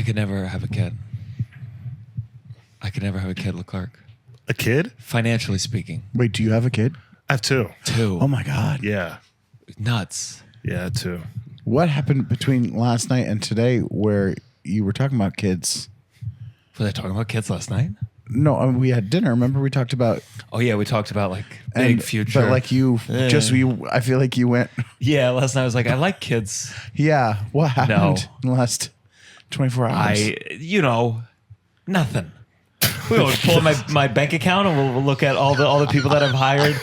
I could never have a kid. I could never have a kid, LeClerc. A kid? Financially speaking. Wait, do you have a kid? I have two. Oh my God. Yeah. Nuts. Yeah, two. What happened between last night and today where you were talking about kids? Was I talking about kids last night? No, I mean, we had dinner. Remember we talked about... Oh, yeah, we talked about like big future. But like I feel like you went... Yeah, last night I was like, I like kids. Yeah. What happened in the last 24 hours? Nothing. We'll pull my bank account and we'll look at all the people that I've hired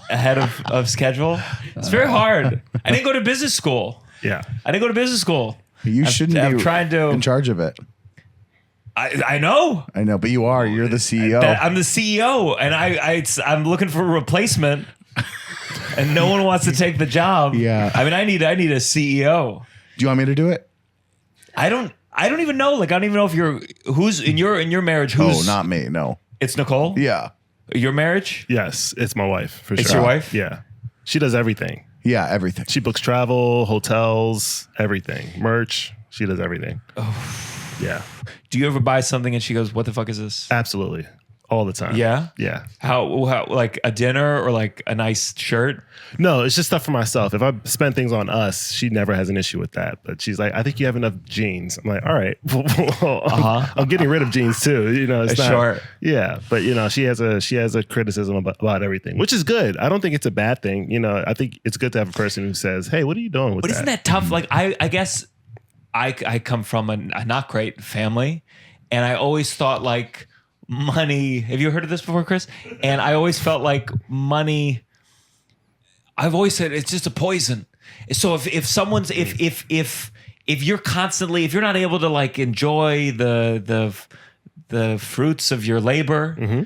ahead of schedule. It's very hard. I didn't go to business school. Yeah. I didn't go to business school. You shouldn't be trying to, in charge of it. I know. I know, but you are. You're the CEO. I'm the CEO, and I'm looking for a replacement, and no one wants to take the job. Yeah. I mean, I need a CEO. Do you want me to do it? I don't even know. Like, I don't even know if who's in your marriage. Who's not me. No. It's Nicole. Yeah. Your marriage? Yes, it's my wife for sure. It's your wife? Yeah. She does everything. Yeah, everything. She books travel, hotels, everything. Merch. She does everything. Oh. Yeah. Do you ever buy something and she goes, "What the fuck is this?" Absolutely. All the time. Yeah? Yeah. How like a dinner or like a nice shirt? No, it's just stuff for myself. If I spend things on us, she never has an issue with that. But she's like, I think you have enough jeans. I'm like, all right. I'm getting rid of jeans too. It's not, sure. Yeah. But she has a criticism about everything, which is good. I don't think it's a bad thing. I think it's good to have a person who says, hey, what are you doing with that? But isn't that tough? Like I guess I come from a not great family, and I always thought like money. Have you heard of this before, Chris? And I always felt like money. I've always said it's just a poison. So if you're constantly, if you're not able to like enjoy the fruits of your labor, mm-hmm.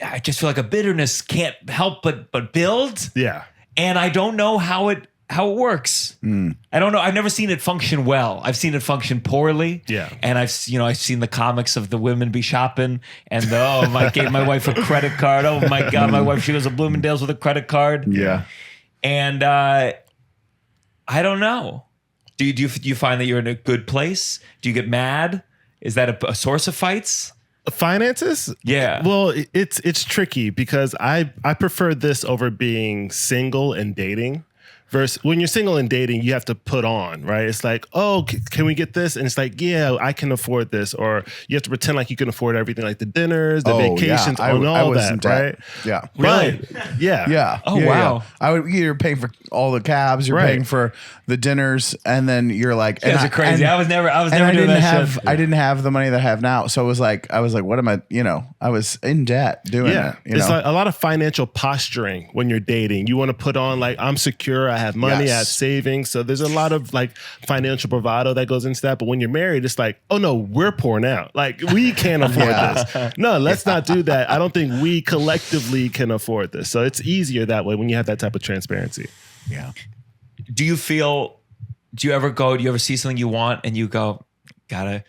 I just feel like a bitterness can't help but build. Yeah. And I don't know how it works. I don't know. I've never seen it function well. I've seen it function poorly. Yeah. And I've seen the comics of the women be shopping and I gave my wife a credit card. Oh my God, my wife, she goes to Bloomingdale's with a credit card. Yeah. And I don't know. Do you find that you're in a good place? Do you get mad? Is that a source of fights? Finances? Yeah. Well, it's tricky because I prefer this over being single and dating. Versus when you're single and dating, you have to put on, right? It's like, oh, can we get this? And it's like, yeah, I can afford this. Or you have to pretend like you can afford everything, like the dinners, the vacations, and all that, right? Yeah. Really? Yeah. Yeah. Oh, wow. Yeah. You're paying for all the cabs, you're paying for the dinners, and then you're like, you guys are crazy. I was never doing that shit. I didn't have the money that I have now. So I was like, what am I, I was in debt doing it. It's like a lot of financial posturing when you're dating. You want to put on like, I'm secure, I have money, I have savings. So there's a lot of like financial bravado that goes into that. But when you're married, it's like, oh no, we're poor now. Like we can't afford this. No, let's not do that. I don't think we collectively can afford this. So it's easier that way when you have that type of transparency. Yeah. Do you ever see something you want and you go, gotta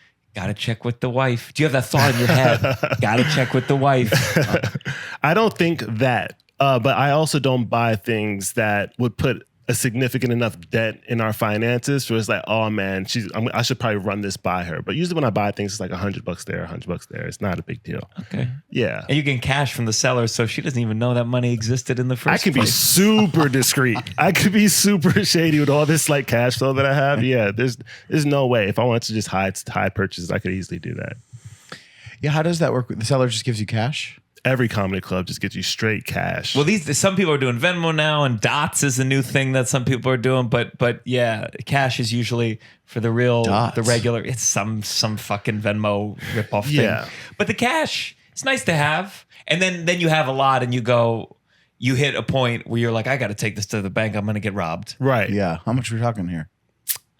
check with the wife? Do you have that thought in your head? Gotta check with the wife. I don't think that, but I also don't buy things that would put a significant enough debt in our finances for it's like, oh man, I should probably run this by her. But usually when I buy things, it's like $100 there, $100 there. It's not a big deal. Okay. Yeah. And you get cash from the seller, so she doesn't even know that money existed in the first place. I can be super discreet. I could be super shady with all this like cash flow that I have. Yeah, there's no way. If I wanted to just hide purchases, I could easily do that. Yeah, how does that work? The seller just gives you cash? Every comedy club just gets you straight cash. Well, some people are doing Venmo now, and dots is a new thing that some people are doing. But yeah, cash is usually for the real, the regular. It's some fucking Venmo ripoff thing. But the cash, it's nice to have. And then you have a lot, and you hit a point where you're like, I got to take this to the bank. I'm going to get robbed. Right. Yeah. How much are we talking here?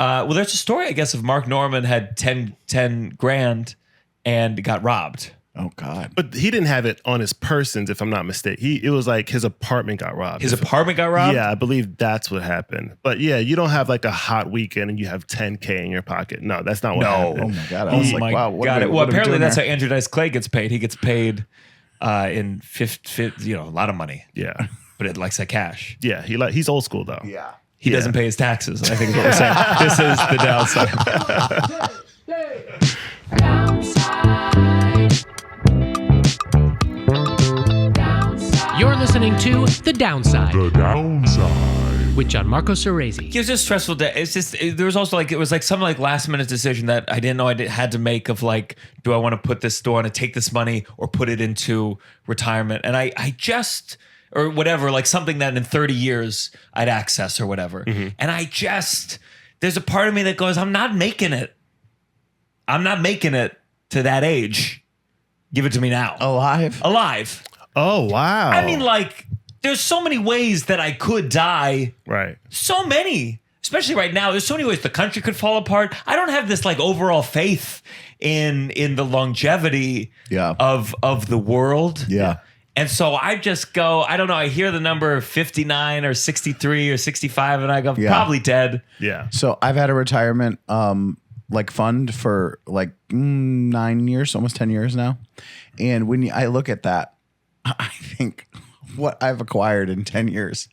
Well, there's a story, I guess, of Mark Norman had 10 grand and got robbed. Oh God! But he didn't have it on his persons, if I'm not mistaken. It was like his apartment got robbed. His apartment got robbed? Yeah, I believe that's what happened. But yeah, you don't have like a hot weekend and you have $10K in your pocket. No, that's not what happened. Oh my God! I was like, wow. Well, apparently that's how Andrew Dice Clay gets paid. He gets paid in a lot of money. Yeah, but it likes that cash. Yeah, he's old school though. Yeah, he doesn't pay his taxes. I think is what we're saying. This is the downside. Downside The downside. with Gianmarco Soresi. It was just stressful. It's just there was also like it was like some like last minute decision that I didn't know had to make of like, do I want to put this? Do I want to take this money or put it into retirement? And I just or whatever, like something that in 30 years I'd access or whatever. And there's a part of me that goes, I'm not making it. I'm not making it to that age. Give it to me now. Alive. Oh, wow. I mean, like, there's so many ways that I could die. right. So many. Especially right now. There's so many ways the country could fall apart. I don't have this like overall faith in the longevity of the world. Yeah. And so I just go, I don't know, I hear the number 59 or 63 or 65 and I go, probably dead. Yeah. So I've had a retirement like fund for like 9 years, almost 10 years now. And when I look at that, I think what I've acquired in 10 years,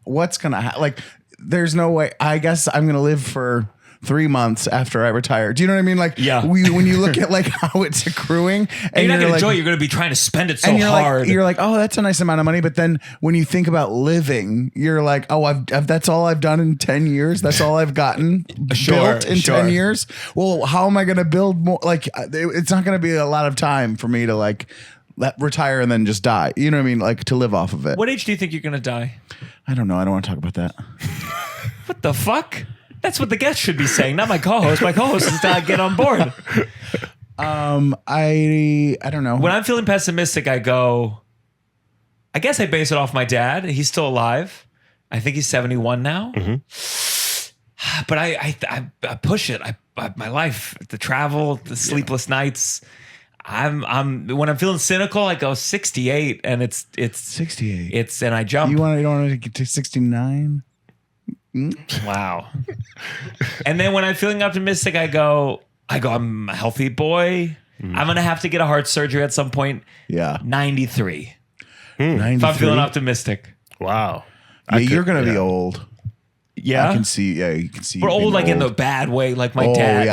what's going to happen? Like, there's no way. I guess I'm going to live for 3 months after I retire. Do you know what I mean? Like, when you look at like how it's accruing, and you're not going to enjoy it, you're going to be trying to spend it so hard. You're like, oh, that's a nice amount of money. But then when you think about living, you're like, oh, I've that's all I've done in 10 years. That's all I've gotten built in 10 years. Well, how am I going to build more? Like, it's not going to be a lot of time for me to like retire and then just die. You know what I mean? Like to live off of it. What age do you think you're going to die? I don't know. I don't want to talk about that. What the fuck? That's what the guest should be saying, not my co-host. My co-host is not get on board. I don't know. When I'm feeling pessimistic, I go, I guess I base it off my dad. He's still alive. I think he's 71 now. But I push it. My life, the travel, the sleepless nights. When I'm feeling cynical, I go 68, and it's 68. And I jump. You don't want to get to 69? Wow. And then when I'm feeling optimistic, I go, I'm a healthy boy. I'm going to have to get a heart surgery at some point. Yeah. 93. 93? If I'm feeling optimistic. Wow. Yeah, you're going to be old. Yeah. I can see. Yeah, you can see. But old, like in the bad way, like my dad.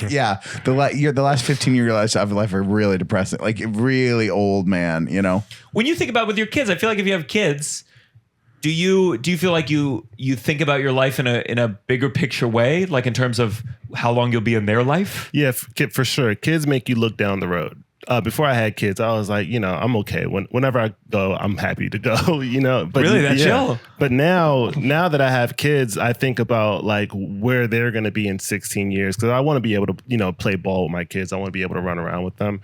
Yeah. The last 15 years of your life are really depressing. Like really old man, you know? When you think about with your kids, I feel like if you have kids, do you feel like you think about your life in a bigger picture way, like in terms of how long you'll be in their life? Yeah, for sure. Kids make you look down the road. Before I had kids, I was like, I'm okay. Whenever I go, I'm happy to go, But really, that's chill. But now that I have kids, I think about like where they're going to be in 16 years because I want to be able to, play ball with my kids. I want to be able to run around with them.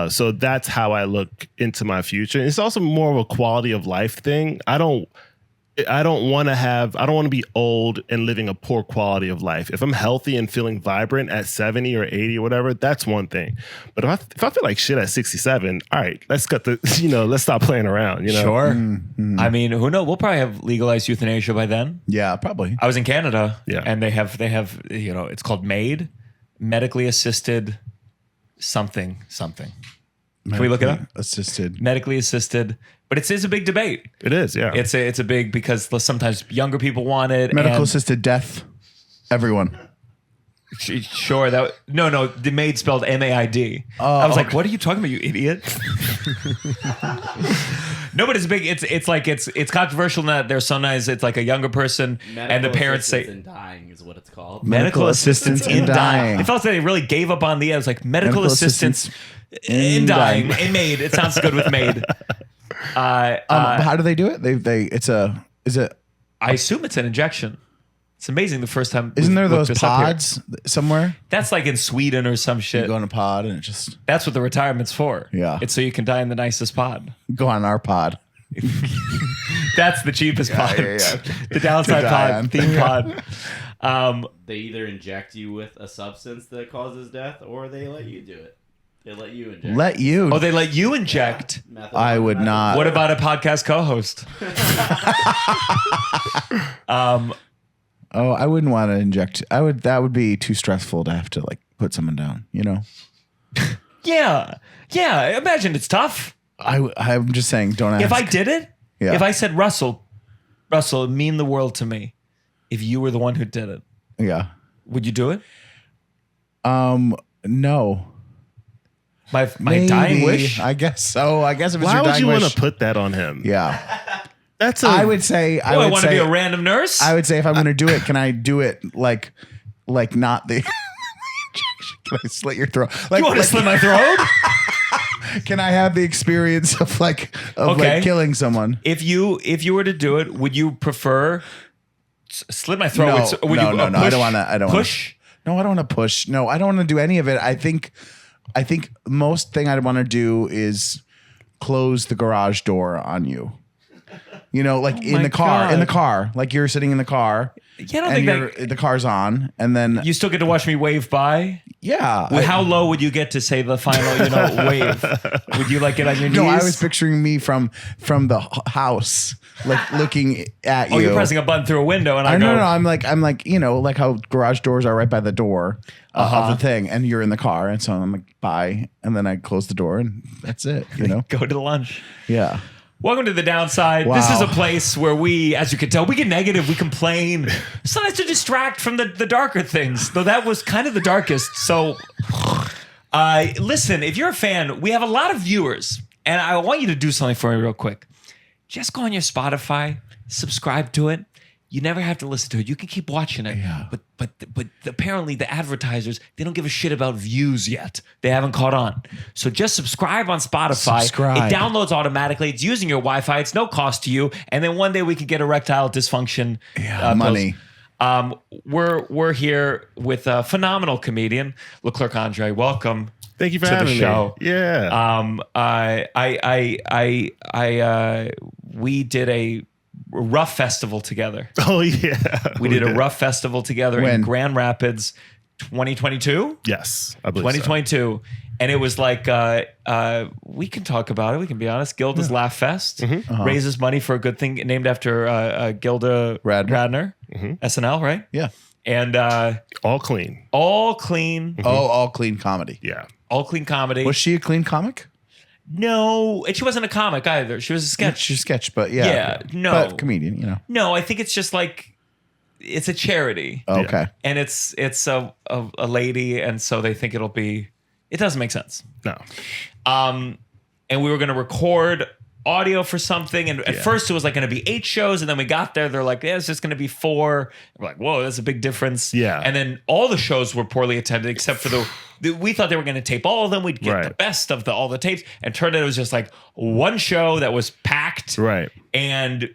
So that's how I look into my future. It's also more of a quality of life thing. I don't want to be old and living a poor quality of life. If I'm healthy and feeling vibrant at 70 or 80 or whatever, that's one thing. But if I feel like shit at 67, all right, let's stop playing around, Sure. Mm-hmm. I mean, who knows? We'll probably have legalized euthanasia by then. Yeah, probably. I was in Canada, and they have, it's called MAID, medically assisted something. Can we look it up? Medically assisted. But it's a big debate. It is, yeah. It's a big because sometimes younger people want it. Medical assisted death. Everyone. Sure. No. The MAID spelled MAID. I was like, what are you talking about, you idiot? No, but it's big. It's controversial in that there's sometimes it's like a younger person and the parents say in dying is what it's called. Medical assistance in dying. It felt like they really gave up on the end. It was like medical assistance in dying. In MAID. It sounds good with MAID. How do they do it? Is it? I assume it's an injection. It's amazing the first time. Isn't there those pods somewhere? That's like in Sweden or some shit. You go in a pod and it just. That's what the retirement's for. Yeah. It's so you can die in the nicest pod. Go on our pod. That's the cheapest pod. Yeah. The downside pod, theme pod. They either inject you with a substance that causes death or they let you do it. They let you inject. Let you? Oh, they let you inject? Yeah. I would not. What about a podcast co-host? I wouldn't want to inject. That would be too stressful to have to like put someone down, Yeah. Imagine it's tough. I'm just saying, don't ask. If I did it, Yeah. if I said, Russell, it'd mean the world to me if you were the one who did it. Yeah. Would you do it? No. My Maybe. dying wish. I guess so. I guess if it's Why your would dying you wish. want to put that on him? Yeah. That's I would say. I want to be a random nurse. I would say if I'm going to do it, can I do it like not the? Can I slit your throat? Like, you want to slit my throat? Can I have the experience of like killing someone? If you were to do it, would you prefer slit my throat? No, would no, you no, no. I don't want to. I don't push. No, I don't want to push. No, I don't want to do any of it. I think most thing I'd want to do is close the garage door on you. You know, like in my the car, God. like you're sitting in the car. Yeah, I don't and think the car's on, and then you still get to watch me wave by. yeah. How low would you get to say the final, wave? Would you like get on your knees? No, I was picturing me from the house, like looking at you. Oh, you're pressing a button through a window, and I go. No. I'm like like how garage doors are right by the door of the thing, and you're in the car, and so I'm like bye, and then I close the door, and that's it. You know, Go to lunch. yeah. Welcome to the downside. Wow. This is a place where we, as you can tell, we get negative, we complain. Sometimes to distract from the darker things, though that was kind of the darkest. So, listen, if you're a fan, we have a lot of viewers, and I want you to do something for me real quick. Just go on your Spotify, subscribe to it. You never have to listen to it. You can keep watching it. Yeah. But apparently the advertisers, they don't give a shit about views yet. They haven't caught on. So just subscribe on Spotify. Subscribe. It downloads automatically. It's using your Wi-Fi. It's no cost to you. And then one day we could get erectile dysfunction. Money. We're here with a phenomenal comedian, LeClerc Andre. Welcome. Thank you for to the having show. me. Yeah. We did a rough festival together. Oh yeah. We did a rough festival together in When? Grand Rapids, 2022. Yes, I believe 2022, and it was like we can talk about it. We can be honest. Gilda's Laugh Fest raises money for a good thing named after Gilda Radner. SNL, right? Yeah. And so. All clean. all clean, Oh, all clean comedy. Yeah. all clean comedy. Was she a clean comic? No, and she wasn't a comic either. She was a sketch. She's sketch, but yeah. Yeah, no. But comedian, you know. No, I think it's just like it's a charity. Okay. And it's a lady, and so they think it'll be. It doesn't make sense. No. And we were going to record audio for something, and at first it was like going to be 8 shows, and then we got there, they're like, yeah, it's just going to be 4. And we're like, whoa, that's a big difference. Yeah. And then all the shows were poorly attended except for we thought they were going to tape all of them. We'd get the best of all the tapes, and turned out it was just like one show that was packed. Right. And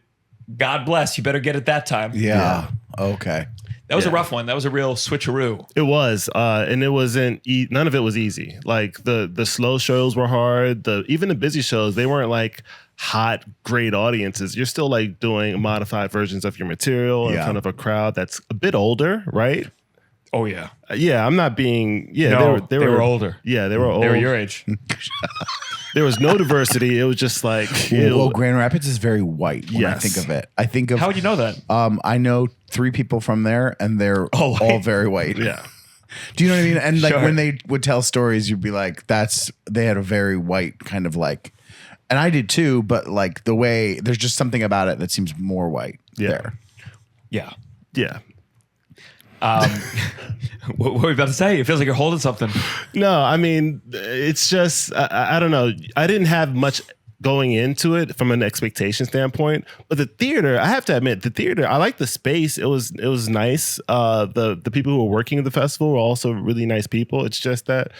God bless, you better get it that time. Yeah. Okay. That was a rough one. That was a real switcheroo. It was, and it wasn't. None of it was easy. Like the slow shows were hard. Even the busy shows, they weren't like hot, great audiences. You're still like doing modified versions of your material in front of a crowd that's a bit older, right? Oh yeah. Yeah, I'm not being. Yeah, No, they were older. Yeah, they were old. They were your age. There was no diversity. It was just like, Well, Grand Rapids is very white when I Yes. think of it. I think of How would you know that? I know 3 people from there, and they're all very white. yeah. Do you know what I mean? And like Sure. when they would tell stories, you'd be like, they had a very white kind of like, and I did too, but like the way there's just something about it that seems more white there. Yeah. Yeah. What were you about to say? It feels like you're holding something. No, I mean, it's just, I don't know. I didn't have much going into it from an expectation standpoint, but the theater, I have to admit, I like the space. It was nice. The people who were working at the festival were also really nice people. It's just that,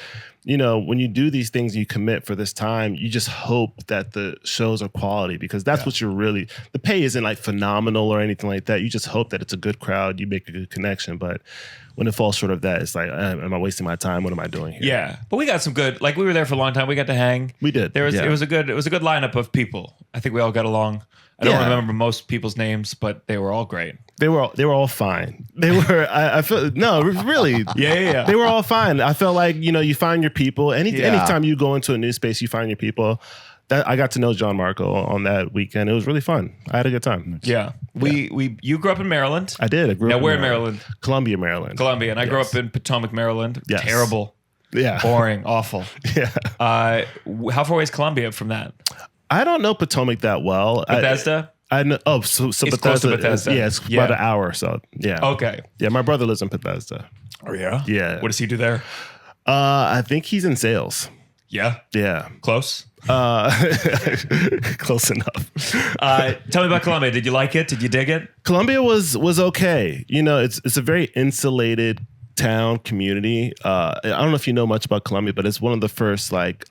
you know, when you do these things, you commit for this time, you just hope that the shows are quality, because that's what the pay isn't like phenomenal or anything like that. You just hope that it's a good crowd, you make a good connection. But when it falls short of that, it's like, am I wasting my time? What am I doing here? Yeah, but we got some good. Like we were there for a long time. We got to hang. We did. It was Yeah. a good lineup of people. I think we all got along. I don't remember most people's names, but they were all great. They were all fine. They were. I feel no, really. Yeah. They were all fine. I felt like, you know, you find your people. Anytime you go into a new space, you find your people. That I got to know Gianmarco on that weekend. It was really fun. I had a good time. Yeah. You grew up in Maryland. I did. I grew Now up where in Maryland? Columbia, Maryland. Columbia, and I grew up in Potomac, Maryland. Yes. Terrible, Yeah. boring, awful. Yeah. How far away is Columbia from that? I don't know Potomac that well. Bethesda. I know. Oh, so It's Bethesda. close to Bethesda. Yeah, it's about an hour or so. Yeah. Okay. Yeah, my brother lives in Bethesda. Oh yeah. Yeah. What does he do there? I think he's in sales. Yeah. Yeah. Close. Close enough. Tell me about Colombia. Did you like it? Did you dig it? Colombia was okay. You know, it's a very insulated town community. I don't know if you know much about Colombia, but it's one of the first like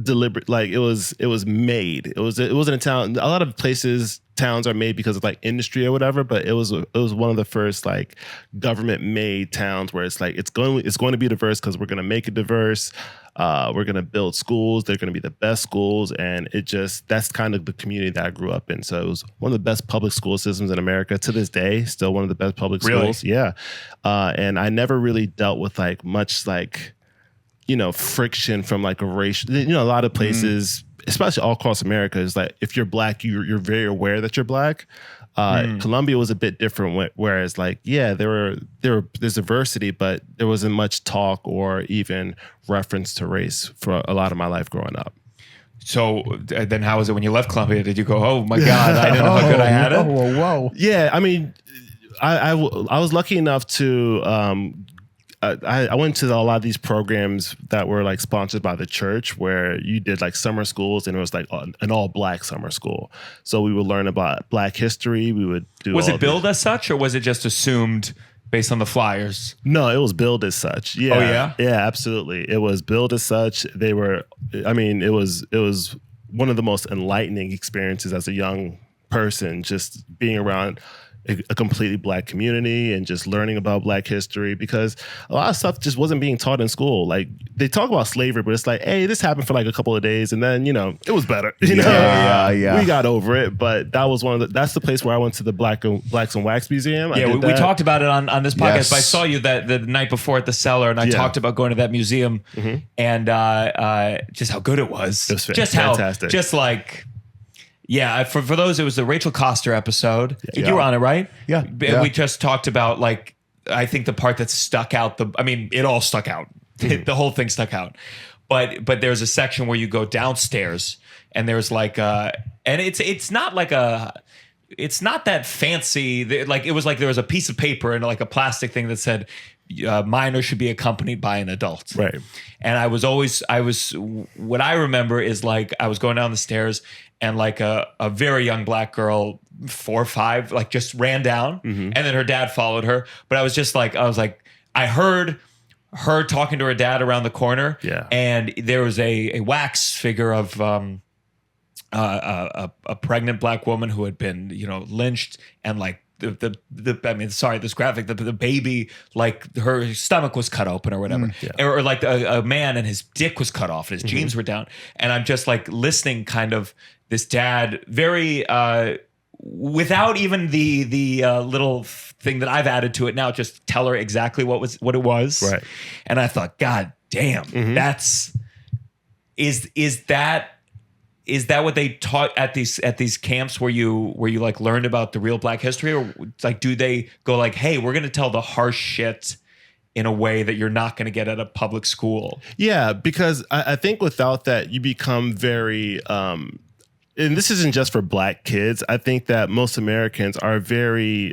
deliberate, like it was made. It wasn't a town. A lot of places towns are made because of like industry or whatever, but it was one of the first like government made towns where it's like it's going to be diverse because we're going to make it diverse. We're going to build schools. They're going to be the best schools. And that's kind of the community that I grew up in. So it was one of the best public school systems in America to this day, still one of the best public schools. Yeah. And I never really dealt with like much like, you know, friction from like a racial, you know, a lot of places, especially all across America, is like, if you're black, you're very aware that you're black. Colombia was a bit different, whereas like, yeah, there's diversity, but there wasn't much talk or even reference to race for a lot of my life growing up. So then how was it when you left Colombia? Did you go, oh my God, I didn't know how good I had it? Whoa. Yeah, I mean, I was lucky enough to I went to a lot of these programs that were like sponsored by the church where you did like summer schools and it was like an all black summer school. So we would learn about black history. We would do. Was it billed as such or was it just assumed based on the flyers? No, it was billed as such. Yeah. Oh yeah? Yeah, absolutely. It was billed as such. It was one of the most enlightening experiences as a young person, just being around a completely black community and just learning about black history, because a lot of stuff just wasn't being taught in school. Like they talk about slavery, but it's like, hey, this happened for like a couple of days and then, you know, it was better. You know, Yeah. We got over it. But that was that's the place where I went to the Blacks and Wax Museum. Yeah, we talked about it on this podcast. Yes. But I saw you the night before at the Cellar, and I talked about going to that museum and just how good it was. It was just fantastic. Yeah, for those, it was the Rachel Coster episode. Yeah. You were on it, right? Yeah. We just talked about like, I think the part that stuck out, it all stuck out. The whole thing stuck out. But there's a section where you go downstairs and there's like, and it's not like it's not that fancy. Like it was like there was a piece of paper and like a plastic thing that said, minor should be accompanied by an adult. Right. And what I remember is like I was going down the stairs and like a very young black girl, 4 or 5, like just ran down and then her dad followed her. But I was like, I heard her talking to her dad around the corner. Yeah. And there was a wax figure of a pregnant black woman who had been, you know, lynched, and like this graphic, the baby, like her stomach was cut open or whatever, or like a man and his dick was cut off and his jeans were down. And I'm just like listening, kind of this dad, very, without even the little thing that I've added to it now, just tell her exactly what it was. Right. And I thought, God damn, is that what they taught at these camps where you like learned about the real black history, or like do they go like, hey, we're going to tell the harsh shit in a way that you're not going to get at a public school? Yeah, because I think without that you become very and this isn't just for black kids. I think that most Americans are very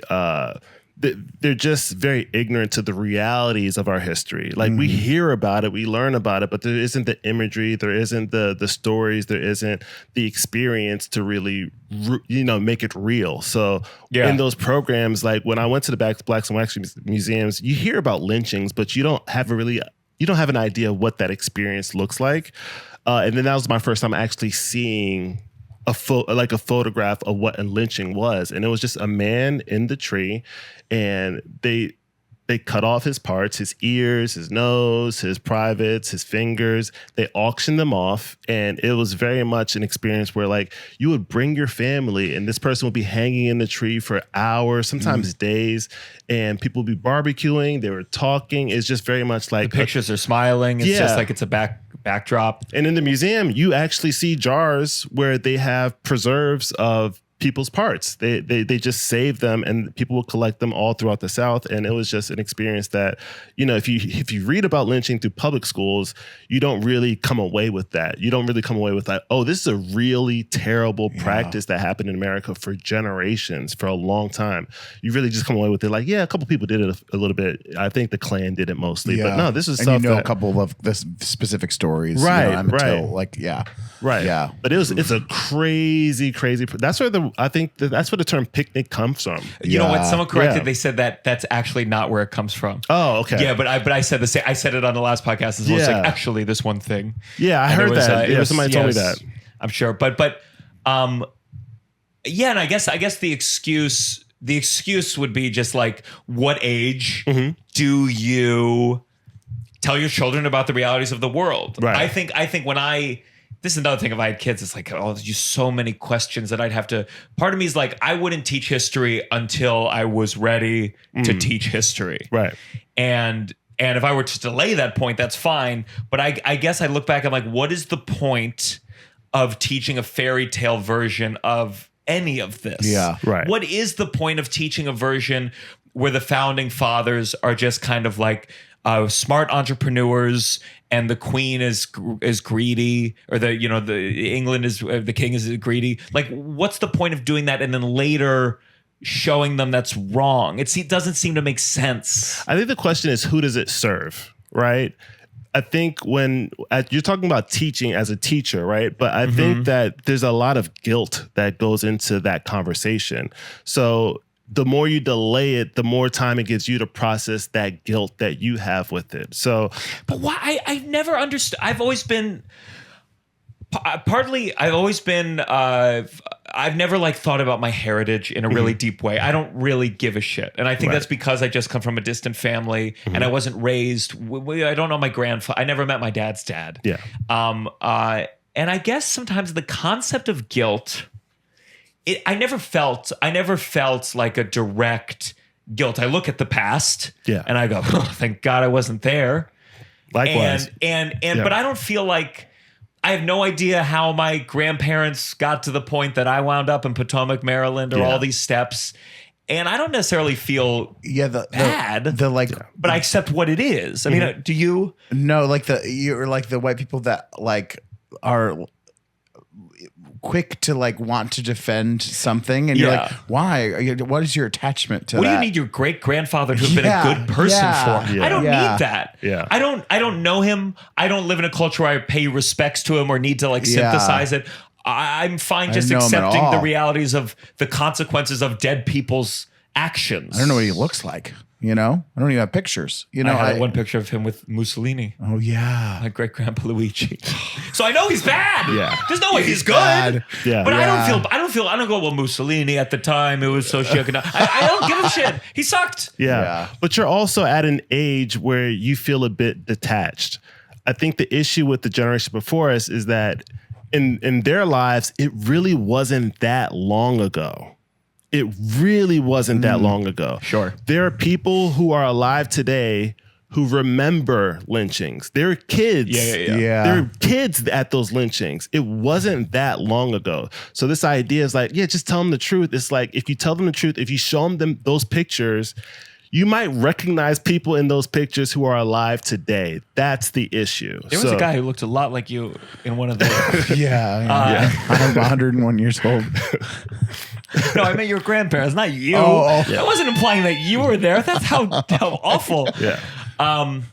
they're just very ignorant to the realities of our history. Like we hear about it, we learn about it, but there isn't the imagery, there isn't the stories, there isn't the experience to really, you know, make it real. So in those programs, like when I went to the Blacks and Wax museums, you hear about lynchings, but you don't have an idea what that experience looks like. And then that was my first time actually seeing a photograph of what a lynching was, and it was just a man in the tree, and they cut off his parts, his ears, his nose, his privates, his fingers. They auctioned them off, and it was very much an experience where like you would bring your family, and this person would be hanging in the tree for hours, sometimes days, and people would be barbecuing. They were talking. It's just very much like the pictures are smiling. It's just like it's a backdrop. And in the museum, you actually see jars where they have preserves of people's parts. They just saved them, and people would collect them all throughout the South. And it was just an experience that, if you read about lynching through public schools, you don't really come away with that. You don't really come away with like, oh, this is a really terrible practice that happened in America for generations, for a long time. You really just come away with it like, yeah, a couple people did it a little bit. I think the Klan did it mostly, but no, this is and stuff a couple of the specific stories, right? Right. Yeah. But it's a crazy. That's where that's where the term picnic comes from. You know what? Someone corrected. They said that's actually not where it comes from. Oh, okay. Yeah, but I said the same. I said it on the last podcast as well. It's like actually this one thing. Yeah, I heard that. Somebody told me that. I'm sure, but yeah, and I guess the excuse would be just like, what age do you tell your children about the realities of the world? Right. I think when this is another thing, if I had kids, it's like, oh, there's just so many questions that I'd have to. Part of me is like, I wouldn't teach history until I was ready to teach history. Right. And if I were to delay that point, that's fine. But I guess I look back, I'm like, what is the point of teaching a fairy tale version of any of this? Yeah, right. What is the point of teaching a version where the founding fathers are just kind of like smart entrepreneurs, and the queen is greedy, or the king is greedy? Like, what's the point of doing that and then later showing them that's wrong? It doesn't seem to make sense. I think the question is, who does it serve, right? I think you're talking about teaching as a teacher, right? But I think that there's a lot of guilt that goes into that conversation. So the more you delay it, the more time it gives you to process that guilt that you have with it. So, but why? I've never understood. I've always been I've never like thought about my heritage in a really deep way. I don't really give a shit. And I think that's because I just come from a distant family and I wasn't raised. I don't know my grandfather. I never met my dad's dad. Yeah. And I guess sometimes the concept of guilt, I never felt like a direct guilt. I look at the past and I go, oh, thank God I wasn't there. Likewise. But I don't feel like, I have no idea how my grandparents got to the point that I wound up in Potomac, Maryland, or all these steps. And I don't necessarily feel bad, but I accept what it is. I mean, do you? No, you're like the white people that like are quick to like want to defend something, and you're like, why? What is your attachment to that? What do you need your great grandfather to have been a good person for? Yeah. I don't need that. Yeah. I don't know him. I don't live in a culture where I pay respects to him or need to like synthesize it. I'm fine just accepting the realities of the consequences of dead people's actions. I don't know what he looks like. I don't even have pictures. I had one picture of him with Mussolini. Oh yeah, my great grandpa Luigi. So I know he's bad. Yeah, there's no way he's good. Bad. Yeah, but I don't go, well, Mussolini at the time, it was so socioeconomic. I don't give a shit. He sucked. Yeah, but you're also at an age where you feel a bit detached. I think the issue with the generation before us is that in their lives, it really wasn't that long ago. It really wasn't that long ago. Sure. There are people who are alive today who remember lynchings. There are kids. Yeah. There are kids at those lynchings. It wasn't that long ago. So this idea is like, just tell them the truth. It's like, if you tell them the truth, if you show them those pictures, you might recognize people in those pictures who are alive today. That's the issue. There was a guy who looked a lot like you in one of those. I'm 101 years old. No, I meant your grandparents, not you. I wasn't implying that you were there. That's how awful. Yeah.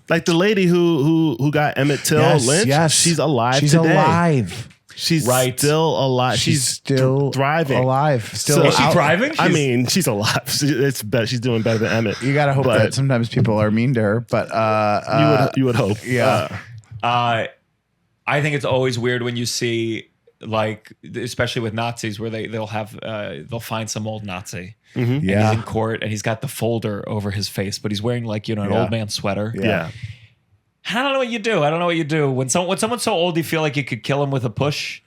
Like the lady who got Emmett Till lynched. Yes. She's alive today. She's alive. She's still alive. She's still thriving. Alive. Still. Is she thriving? I mean, she's alive. It's better. She's doing better than Emmett. You gotta hope that sometimes people are mean to her, but you would hope. Yeah. I think it's always weird when you see, like, especially with Nazis, where they'll find some old Nazi. And he's in court and he's got the folder over his face, but he's wearing like, an old man sweater. Yeah. I don't know what you do. I don't know what you do when someone's so old you feel like you could kill him with a push.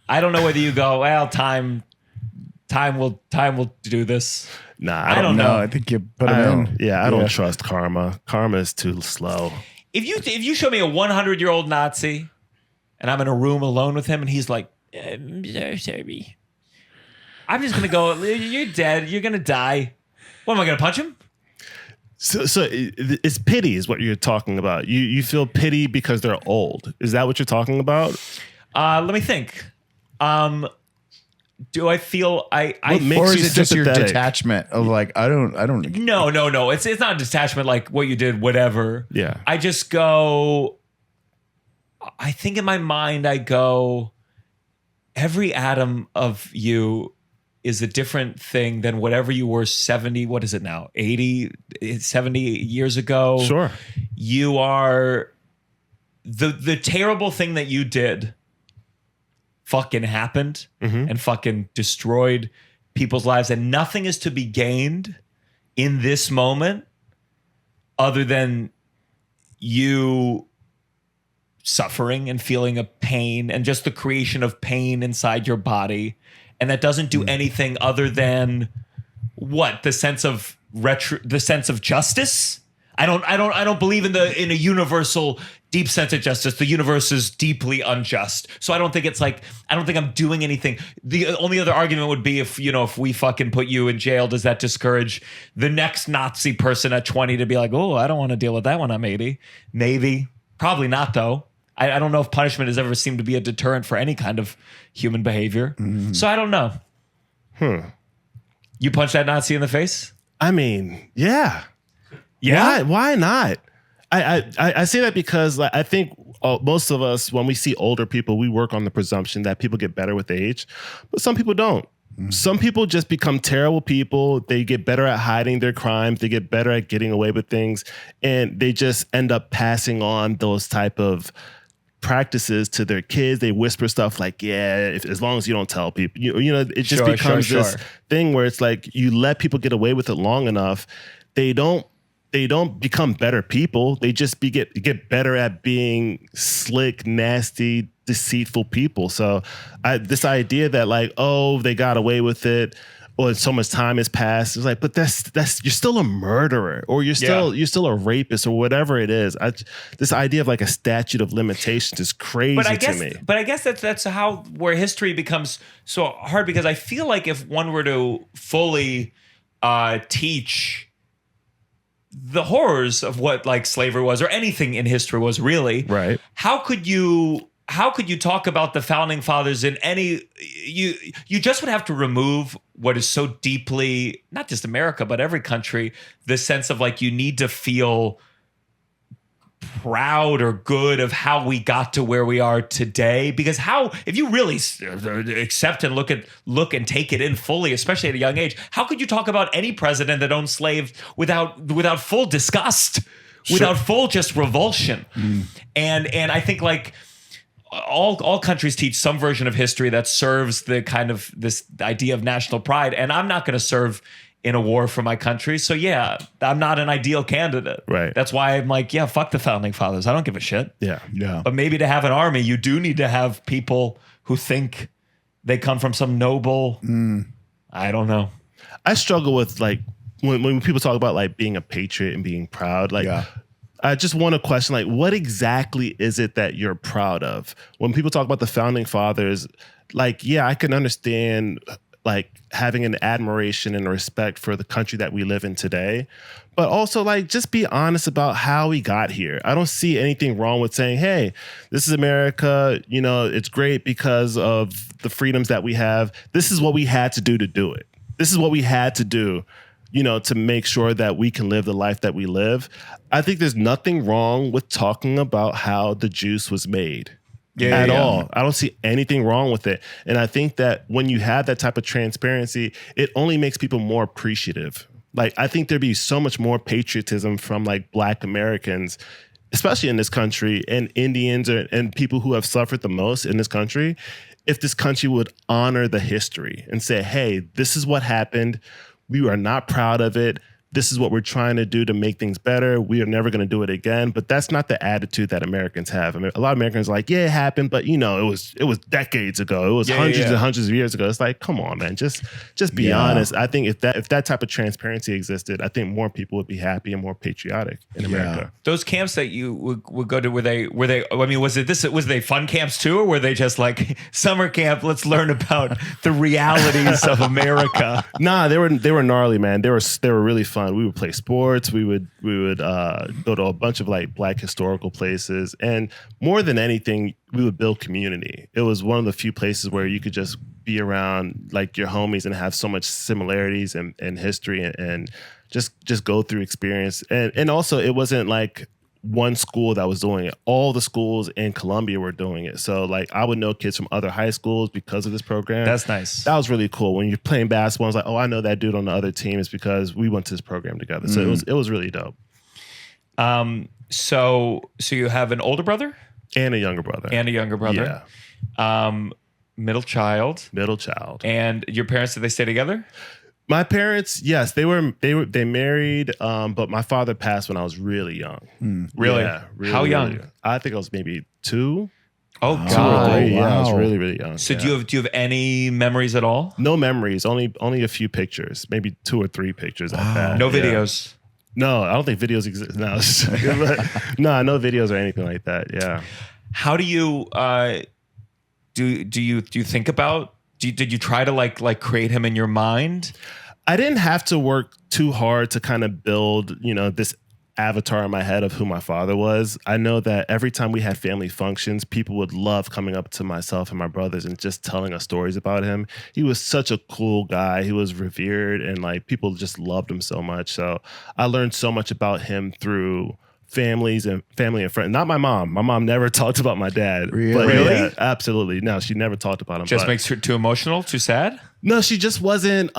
I don't know whether you go, well, time will do this. Nah, I don't know. I think you put him in. Yeah, I don't trust karma. Karma is too slow. If you show me a 100-year-old Nazi and I'm in a room alone with him and he's like, I'm so sorry. I'm just gonna go. You're dead. You're gonna die. What am I gonna punch him? So it's pity is what you're talking about. You feel pity because they're old. Is that what you're talking about? Let me think. Do I feel What Or makes is you it just your sympathetic? detachment of like, I don't. No. It's not a detachment like what you did, whatever. Yeah. I just go. I think in my mind, I go. Every atom of you is a different thing than whatever you were 70. What is it now? 80, 70 years ago. Sure. You are the terrible thing that you did. Fucking happened and fucking destroyed people's lives, and nothing is to be gained in this moment other than you suffering and feeling a pain and just the creation of pain inside your body, and that doesn't do anything other than what the sense of justice. I don't believe in a universal deep sense of justice. The universe is deeply unjust. So I don't think I'm doing anything. The only other argument would be if we fucking put you in jail, does that discourage the next Nazi person at 20 to be like, oh, I don't want to deal with that when I'm 80? Maybe. Probably not though. I don't know if punishment has ever seemed to be a deterrent for any kind of human behavior. So I don't know. You punch that Nazi in the face? I mean, yeah. Yeah. Why not? I say that because I think most of us, when we see older people, we work on the presumption that people get better with age, but some people don't. Some people just become terrible people. They get better at hiding their crimes. They get better at getting away with things, and they just end up passing on those type of practices to their kids. They whisper stuff like, yeah, as long as you don't tell people, it just becomes this thing where it's like you let people get away with it long enough. They don't become better people. They just get better at being slick, nasty, deceitful people. So this idea that like, oh, they got away with it, or so much time has passed. It's like, but that's you're still a murderer, or you're still a rapist, or whatever it is. This idea of like a statute of limitations is crazy to me. But I guess that's where history becomes so hard, because I feel like if one were to fully teach the horrors of what like slavery was, or anything in history was really, right? How could you talk about the founding fathers in any, you just would have to remove what is so deeply, not just America, but every country, the sense of like, you need to feel proud or good of how we got to where we are today. Because if you really accept and look and take it in fully, especially at a young age, how could you talk about any president that owned slaves without full disgust, without full just revulsion? And I think like all countries teach some version of history that serves the kind of this idea of national pride. And I'm not going to serve in a war for my country. So yeah, I'm not an ideal candidate. Right. That's why I'm like, yeah, fuck the founding fathers. I don't give a shit. Yeah. But maybe to have an army, you do need to have people who think they come from some noble, I don't know. I struggle with like, when people talk about like being a patriot and being proud, like, I just want to question, like, what exactly is it that you're proud of? When people talk about the founding fathers, like, yeah, I can understand like having an admiration and respect for the country that we live in today, but also like just be honest about how we got here. I don't see anything wrong with saying, hey, this is America, it's great because of the freedoms that we have. This is what we had to do it. This is what we had to do, to make sure that we can live the life that we live. I think there's nothing wrong with talking about how the juice was made. At all. I don't see anything wrong with it. And I think that when you have that type of transparency, it only makes people more appreciative. Like, I think there'd be so much more patriotism from like Black Americans, especially in this country, and Indians and people who have suffered the most in this country, if this country would honor the history and say, hey, this is what happened. We are not proud of it. this is what we're trying to do to make things better. We are never going to do it again. But that's not the attitude that Americans have. I mean, a lot of Americans are like, yeah, it happened, but it was decades ago. It was hundreds and hundreds of years ago. It's like, come on, man, just be honest. I think if that type of transparency existed, I think more people would be happy and more patriotic in America. Those camps that you would go to, were they? I mean, was they fun camps too, or were they just like summer camp? Let's learn about the realities of America. Nah, they were gnarly, man. They were really fun. We would play sports. We would go to a bunch of like Black historical places, and more than anything, we would build community. It was one of the few places where you could just be around like your homies and have so much similarities and history and just go through experience. And also, it wasn't like one school that was doing it. All the schools in Columbia were doing it. So like I would know kids from other high schools because of this program. That's nice. That was really cool. When you're playing basketball, it's like, oh, I know that dude on the other team is because we went to this program together. So it was really dope. So you have an older brother? And a younger brother. Yeah. Middle child. And your parents, did they stay together? My parents, yes, they married, but my father passed when I was really young. Really? Yeah, How young? Really young. I think I was maybe 2. Oh, God. 2 or 3. Wow. Yeah, I was really, really young. So do you have any memories at all? No memories, only a few pictures, maybe 2 or 3 pictures at that. No videos? No, I don't think videos exist now. No videos or anything like that, yeah. How do you, do you think about, did you try to like create him in your mind? I didn't have to work too hard to kind of build, this avatar in my head of who my father was. I know that every time we had family functions, people would love coming up to myself and my brothers and just telling us stories about him. He was such a cool guy. He was revered and like people just loved him so much. So I learned so much about him through family and friends. Not my mom. My mom never talked about my dad. Really? But Really? Yeah, absolutely. No, she never talked about him. Just makes her too emotional, too sad? No, she just wasn't.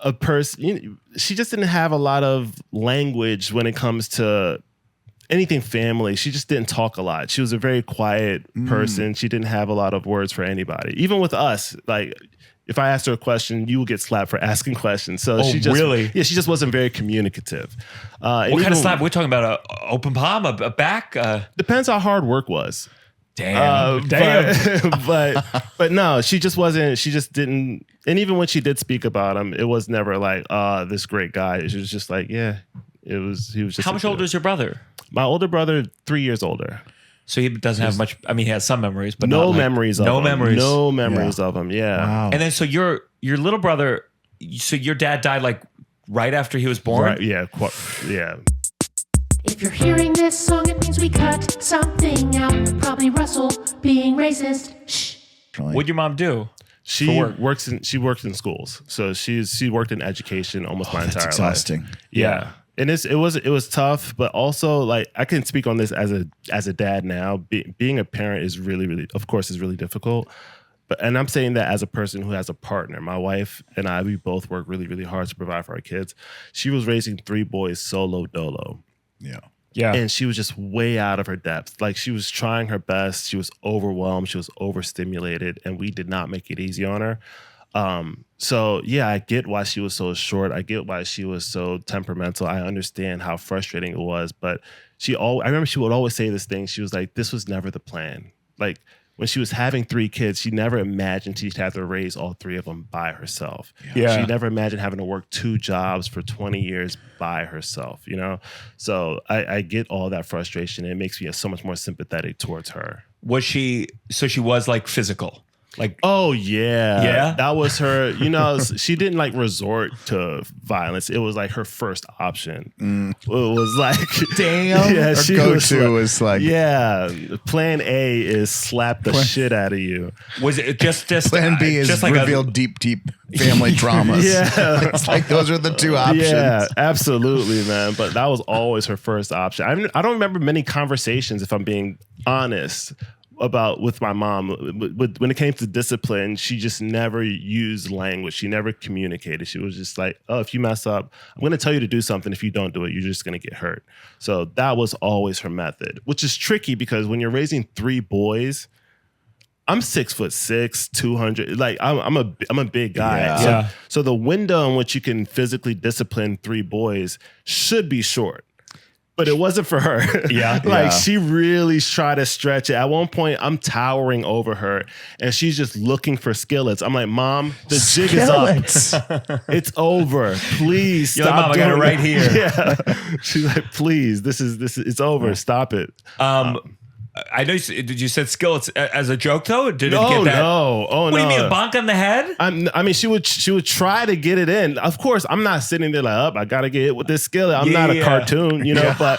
A person. She just didn't have a lot of language when it comes to anything family. She just didn't talk a lot. She was a very quiet person. She didn't have a lot of words for anybody. Even with us, like if I asked her a question, you will get slapped for asking questions. So she just really? Yeah, she just wasn't very communicative. What kind of slap? We're talking about a open palm, a back. Depends how hard work was. Damn. But no, she just wasn't. She just didn't. And even when she did speak about him, it was never like, this great guy. It was just like, yeah, he was just. How much older is your brother? My older brother, 3 years older. So he doesn't have much. I mean, he has some memories, but no not memories of him. No memories of him. Yeah. Wow. And then so your little brother. So your dad died like right after he was born. Right. Yeah. Yeah. If you're hearing this song, it means we cut something out. Probably Russell being racist. Shh. What'd your mom do? She works in schools, so she worked in education almost my entire exhausting. life. Yeah, and it was tough, but also like I can speak on this as a dad now. Being a parent is really, of course, is really difficult. And I'm saying that as a person who has a partner. My wife and I, we both work really, really hard to provide for our kids. She was raising 3 boys solo dolo. Yeah. And she was just way out of her depth. Like she was trying her best. She was overwhelmed. She was overstimulated. And we did not make it easy on her. So yeah, I get why she was so short. I get why she was so temperamental. I understand how frustrating it was. But I remember she would always say this thing. She was like, this was never the plan. Like when she was having 3 kids, she never imagined she'd have to raise all 3 of them by herself. Yeah. She never imagined having to work 2 jobs for 20 years by herself, So I get all that frustration. It makes me so much more sympathetic towards her. She was like physical? Like, oh yeah, yeah, that was her. She didn't like resort to violence. It was like her first option. It was like, damn. Yeah, her go-to was like, yeah. Plan A is slap the shit out of you. Was it just Plan B is just like reveal deep family traumas? Yeah, it's like those are the 2 options. Yeah, absolutely, man. But that was always her first option. I don't remember many conversations, if I'm being honest, with my mom. When it came to discipline, she just never used language. She never communicated. She was just like, oh, if you mess up, I'm going to tell you to do something. If you don't do it, you're just going to get hurt. So that was always her method, which is tricky because when you're raising 3 boys, I'm 6'6", 200. Like I'm a big guy. Yeah. So the window in which you can physically discipline 3 boys should be short. But it wasn't for her. Yeah. She really tried to stretch it. At one point, I'm towering over her and she's just looking for skillets. I'm like, Mom, the jig is up. It's over. Please You're stop. like, Mom, I got it right here. Yeah. She's like, please, this is it's over. Stop it. I know. Did you said skillets as a joke though? Did it No, get that? no. Oh, What no. do you mean, a bonk on the head? I mean, she would try to get it in. Of course, I'm not sitting there like, I gotta get it with this skillet. I'm not a cartoon, but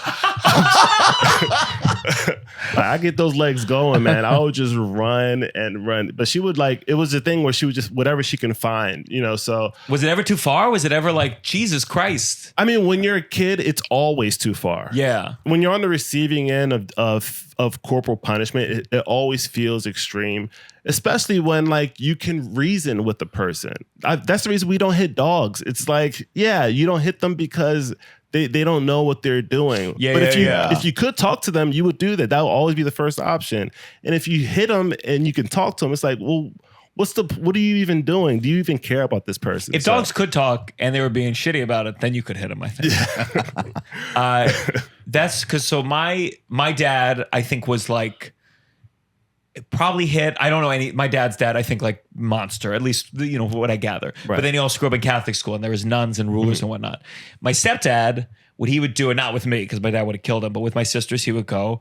I get those legs going, man. I would just run and run. But she would it was a thing where she would just whatever she can find, so. Was it ever too far? Was it ever like, Jesus Christ? I mean, when you're a kid, it's always too far. Yeah. When you're on the receiving end of corporal punishment, it always feels extreme, especially when you can reason with the person. That's the reason we don't hit dogs. It's you don't hit them because they don't know what they're doing. Yeah, but yeah, if you could talk to them, you would do that. That will always be the first option. And if you hit them and you can talk to them, it's like, well, what are you even doing? Do you even care about this person? If dogs could talk and they were being shitty about it, then you could hit them, I think. That's because my dad, I think, was probably hit. I don't know my dad's dad, I think, monster, at least, what I gather. Right. But then he also grew up in Catholic school and there was nuns and rulers and whatnot. My stepdad, what he would do, and not with me because my dad would have killed him, but with my sisters, he would go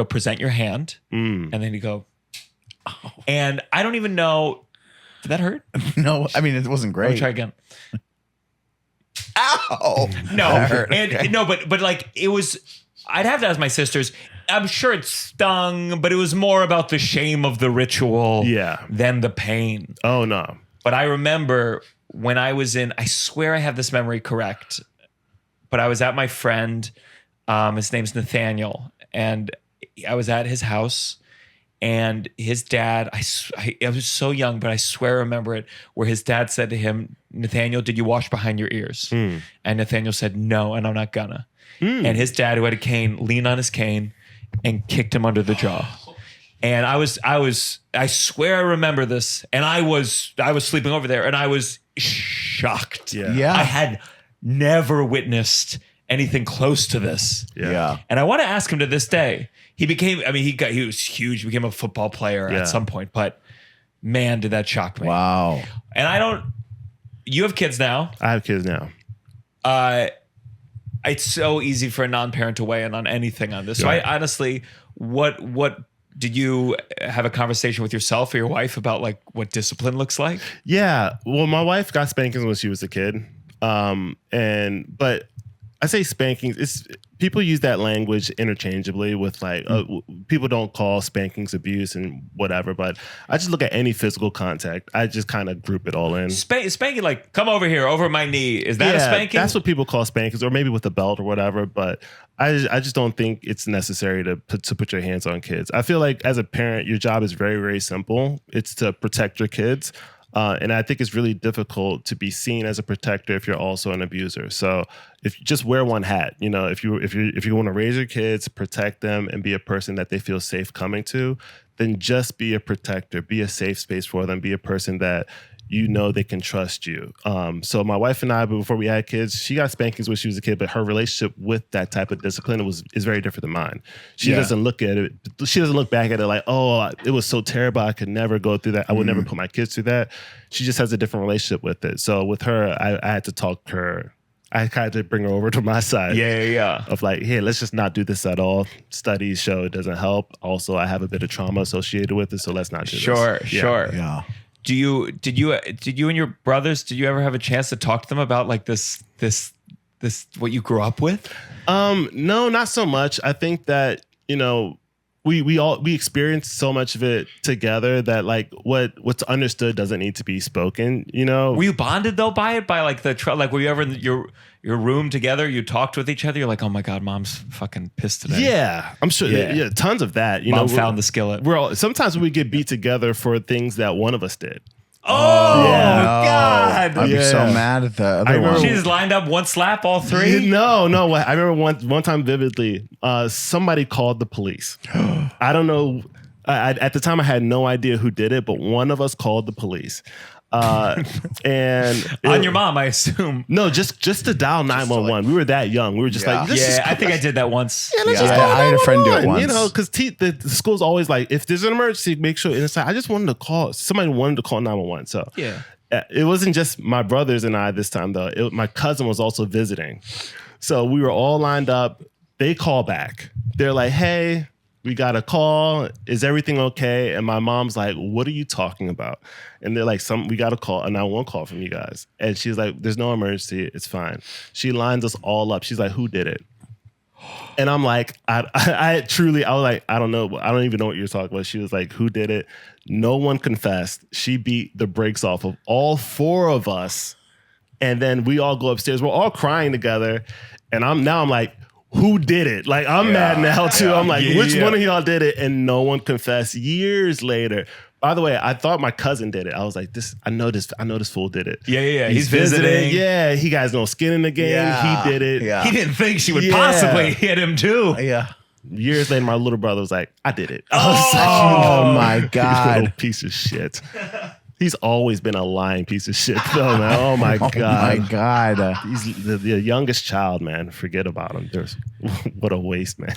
present your hand and then he'd go, and I don't even know. Did that hurt? No, I mean, it wasn't Let me great. try again. Ow. No, That hurt. and no, but it was. I'd have to ask my sisters. I'm sure it stung, but it was more about the shame of the ritual, than the pain. Oh no! But I remember when I was in. I swear I have this memory correct, but I was at my friend. His name's Nathaniel, and I was at his house. And his dad, I was so young, but I swear I remember it, where his dad said to him, Nathaniel, did you wash behind your ears? And Nathaniel said, no, and I'm not gonna. And his dad, who had a cane, leaned on his cane and kicked him under the jaw. And I swear I remember this. And I was sleeping over there and I was shocked. Yeah. I had never witnessed anything close to this. Yeah. And I want to ask him to this day. He was huge, became a football player at some point, but man, did that shock me. Wow. And you have kids now. I have kids now. It's so easy for a non-parent to weigh in on anything on this. So I honestly, what did you have a conversation with yourself or your wife about what discipline looks like? Yeah. Well, my wife got spankings when she was a kid. But I say spankings. People use that language interchangeably with people don't call spankings abuse and whatever, but I just look at any physical contact. I just kind of group it all in. Spanking, come over here, over my knee. Is that a spanking? That's what people call spankings, or maybe with a belt or whatever. But I just don't think it's necessary to put your hands on kids. I feel like as a parent, your job is very, very simple. It's to protect your kids. And I think it's really difficult to be seen as a protector if you're also an abuser. So if you just wear one hat, if you want to raise your kids, protect them, and be a person that they feel safe coming to, then just be a protector, be a safe space for them, be a person that they can trust you. So my wife and I, before we had kids, she got spankings when she was a kid, but her relationship with that type of discipline is very different than mine. She doesn't look at it. She doesn't look back at it like, oh, it was so terrible. I could never go through that. I would never put my kids through that. She just has a different relationship with it. So with her, I had to talk her. I kind of bring her over to my side. Yeah. Of hey, let's just not do this at all. Studies show it doesn't help. Also, I have a bit of trauma associated with it, so let's not do this. Sure. Yeah. Did you and your brothers, did you ever have a chance to talk to them about this what you grew up with? No, not so much. I think that, we experienced so much of it together that what's understood doesn't need to be spoken, Were you bonded though by it? By were you ever in your room together? You talked with each other? You're like, oh my God, Mom's fucking pissed today. Yeah, I'm sure. Yeah, tons of that. Mom found the skillet. Sometimes we get beat together for things that one of us did. Oh, Yeah. God. I'd be so mad at the other one. She just lined up one slap, all three? No. I remember one time vividly, somebody called the police. I don't know. At the time, I had no idea who did it, but one of us called the police. And On your mom, I assume. No, just to dial 911. We were that young. We were just like, I think I did that once. Yeah, let's just call I had a friend do it 911, once. You know, because the school's always like, if there's an emergency, make sure. And it's like, I just wanted to call. Somebody wanted to call 911. So Yeah. It wasn't just my brothers and I this time though. My cousin was also visiting. So we were all lined up. They call back. They're like, hey, we got a call. Is everything okay? And my mom's like, what are you talking about? And they're like, we got a call, a 911 call from you guys. And she's like, there's no emergency. It's fine. She lines us all up. She's like, who did it? And I'm like, I truly, I was like, I don't know. I don't even know what you're talking about. She was like, who did it? No one confessed. She beat the brakes off of all four of us. And then we all go upstairs. We're all crying together. And I'm like, who did it? Like, I'm mad now too. I'm like, which one of y'all did it? And no one confessed years later. By the way, I thought my cousin did it. I was like, I know this fool did it. Yeah. He's visiting. Yeah, he got no skin in the game. Yeah. He did it. Yeah. He didn't think she would possibly hit him too. Yeah. Years later, my little brother was like, I did it. Oh my God. Little piece of shit. He's always been a lying piece of shit, though, man. Oh my God. Oh my God. He's the youngest child, man. Forget about him. What a waste, man.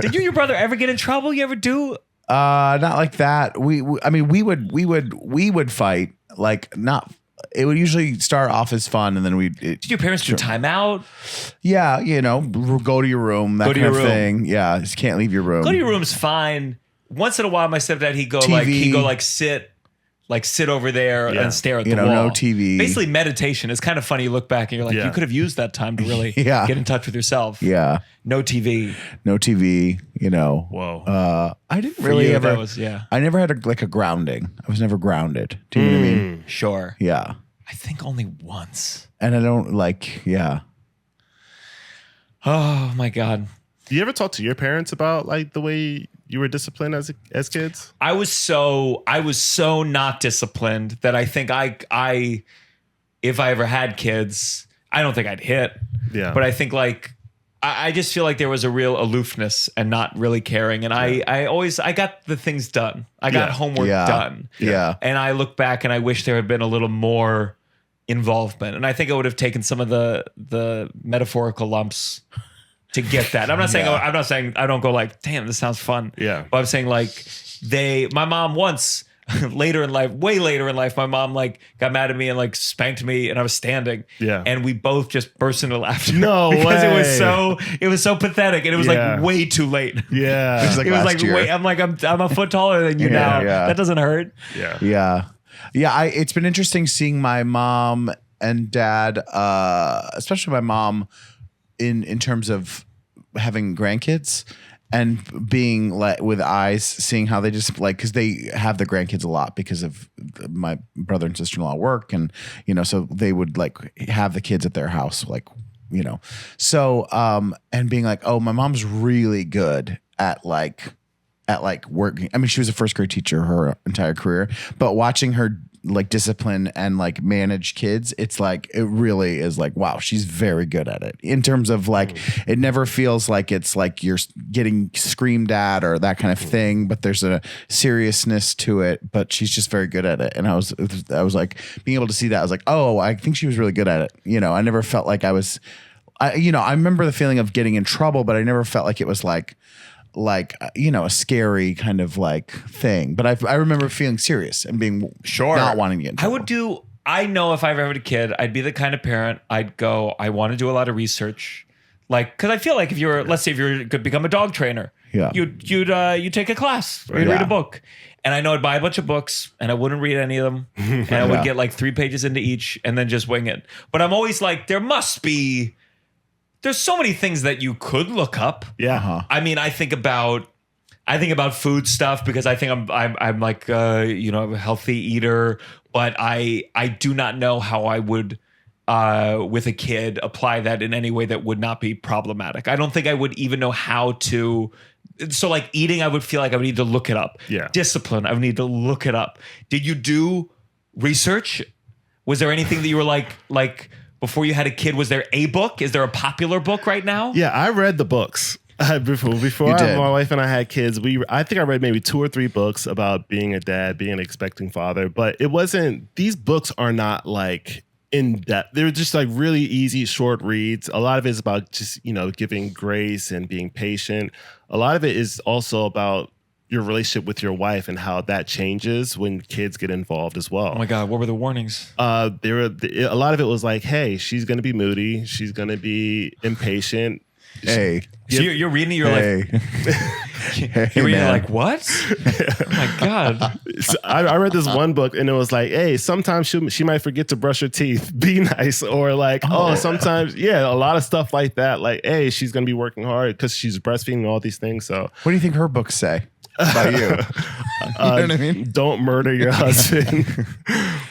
Did you and your brother ever get in trouble? You ever do? Not like that. We would fight. Like, not. It would usually start off as fun, and then Did your parents do timeout? Yeah, you know, go to your room, that kind of thing. Yeah, just can't leave your room. Go to your room's fine. Once in a while, my stepdad he'd go sit over there and stare at the wall. No TV. Basically meditation. It's kind of funny. You look back and you're like, you could have used that time to really get in touch with yourself. Yeah. No TV. No TV, you know. Whoa. I didn't really you, ever. that was, I never had a grounding. I was never grounded. Do you know what I mean? Sure. Yeah. I think only once. And I don't yeah. Oh my God. Do you ever talk to your parents about like the way you were disciplined as kids? I was so not disciplined that I think if I ever had kids, I don't think I'd hit. Yeah. But I think like I just feel like there was a real aloofness and not really caring. And I got the things done. I got homework done. Yeah. And I look back and I wish there had been a little more involvement. And I think I would have taken some of the metaphorical lumps to get that. I'm not saying I don't go like, damn, this sounds fun. Yeah. But I'm saying like my mom once way later in life, my mom like got mad at me and like spanked me and I was standing. Yeah. And we both just burst into laughter. No because way. it was so pathetic and it was like way too late. Yeah. It was like last year. Wait, I'm a foot taller than you now. Yeah. That doesn't hurt. Yeah. Yeah. Yeah. It's been interesting seeing my mom and dad, especially my mom, in terms of having grandkids and being like with eyes, seeing how they just like, because they have the grandkids a lot because of my brother and sister-in-law work, and so they would like have the kids at their house, like so and being like, oh, my mom's really good at working. I mean, she was a first grade teacher her entire career, but watching her like discipline and like manage kids, it's like, it really is like, wow, she's very good at it in terms of like, it never feels like it's like you're getting screamed at or that kind of thing, but there's a seriousness to it, but she's just very good at it. And I was like, being able to see that, I was like, oh, I think she was really good at it. I never felt like I was, I remember the feeling of getting in trouble, but I never felt like it was like a scary kind of like thing. But I remember feeling serious and being not wanting to get in trouble. I know if I ever had a kid, I'd be the kind of parent, I'd go, I want to do a lot of research. Like, cause I feel like let's say if you could become a dog trainer, you'd take a class, or you'd read a book. And I know I'd buy a bunch of books and I wouldn't read any of them. And I would get like 3 pages into each and then just wing it. But I'm always like, there's so many things that you could look up. Yeah. Uh-huh. I mean, I think about food stuff because I think I'm like a healthy eater, but I do not know how I would with a kid apply that in any way that would not be problematic. I don't think I would even know how to. So like eating, I would feel like I would need to look it up. Yeah. Discipline, I would need to look it up. Did you do research? Was there anything that you were like before you had a kid? Was there a book? Is there a popular book right now? Yeah, I read the books. Before You did. my wife and I had kids, I think I read maybe 2 or 3 books about being a dad, being an expecting father, but it wasn't. These books are not like in depth. They're just like really easy, short reads. A lot of it is about just giving grace and being patient. A lot of it is also about your relationship with your wife and how that changes when kids get involved as well. Oh my God, what were the warnings? A lot of it was like, hey, she's going to be moody. She's going to be impatient. Hey. So you're reading it, you're like, you're reading it man. like, what? Oh my God. So I read this one book and it was like, hey, sometimes she might forget to brush her teeth. Be nice. Or like, sometimes, a lot of stuff like that. Like, hey, she's going to be working hard because she's breastfeeding and all these things. So What do you think her books say about you? You know what I mean? don't murder your husband.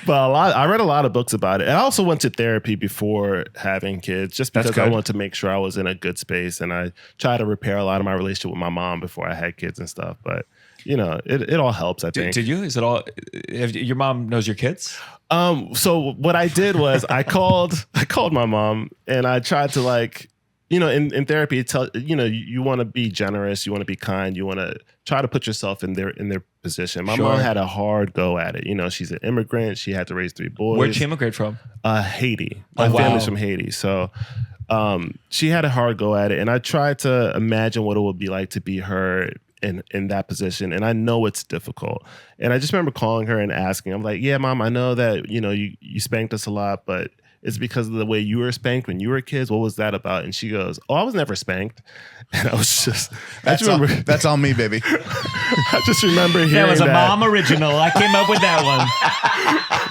But I read a lot of books about it. And I also went to therapy before having kids just because I wanted to make sure I was in a good space. And I tried to repair a lot of my relationship with my mom before I had kids and stuff. But, it all helps, I think. Did you? Is it all? Your mom knows your kids? So what I did was I called my mom and I tried to like, in therapy, you want to be generous, you want to be kind, you want to try to put yourself in their position. My mom had a hard go at it. She's an immigrant. She had to raise 3 boys. Where'd she immigrate from? Haiti. My family's from Haiti. So she had a hard go at it. And I tried to imagine what it would be like to be her in that position. And I know it's difficult. And I just remember calling her and asking, I'm like, yeah, Mom, I know that, you spanked us a lot, but it's because of the way you were spanked when you were kids. What was that about? And she goes, oh, I was never spanked. And I was just, That's on me, baby. I just remember hearing that. That was a mom original. I came up with that one.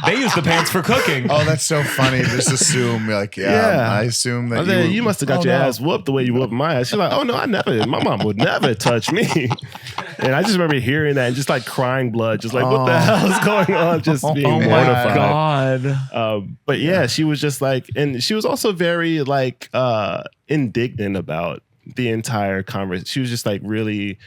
They use the pants for cooking. Oh, that's so funny. Just assume like, I assume that you must have got your ass whooped the way you whooped my ass. She's like, oh no, my mom would never touch me. And I just remember hearing that and just like crying blood, just like, what the hell is going on? Just being mortified. God. But yeah, she was just like, and she was also very like indignant about the entire conversation. She was just like really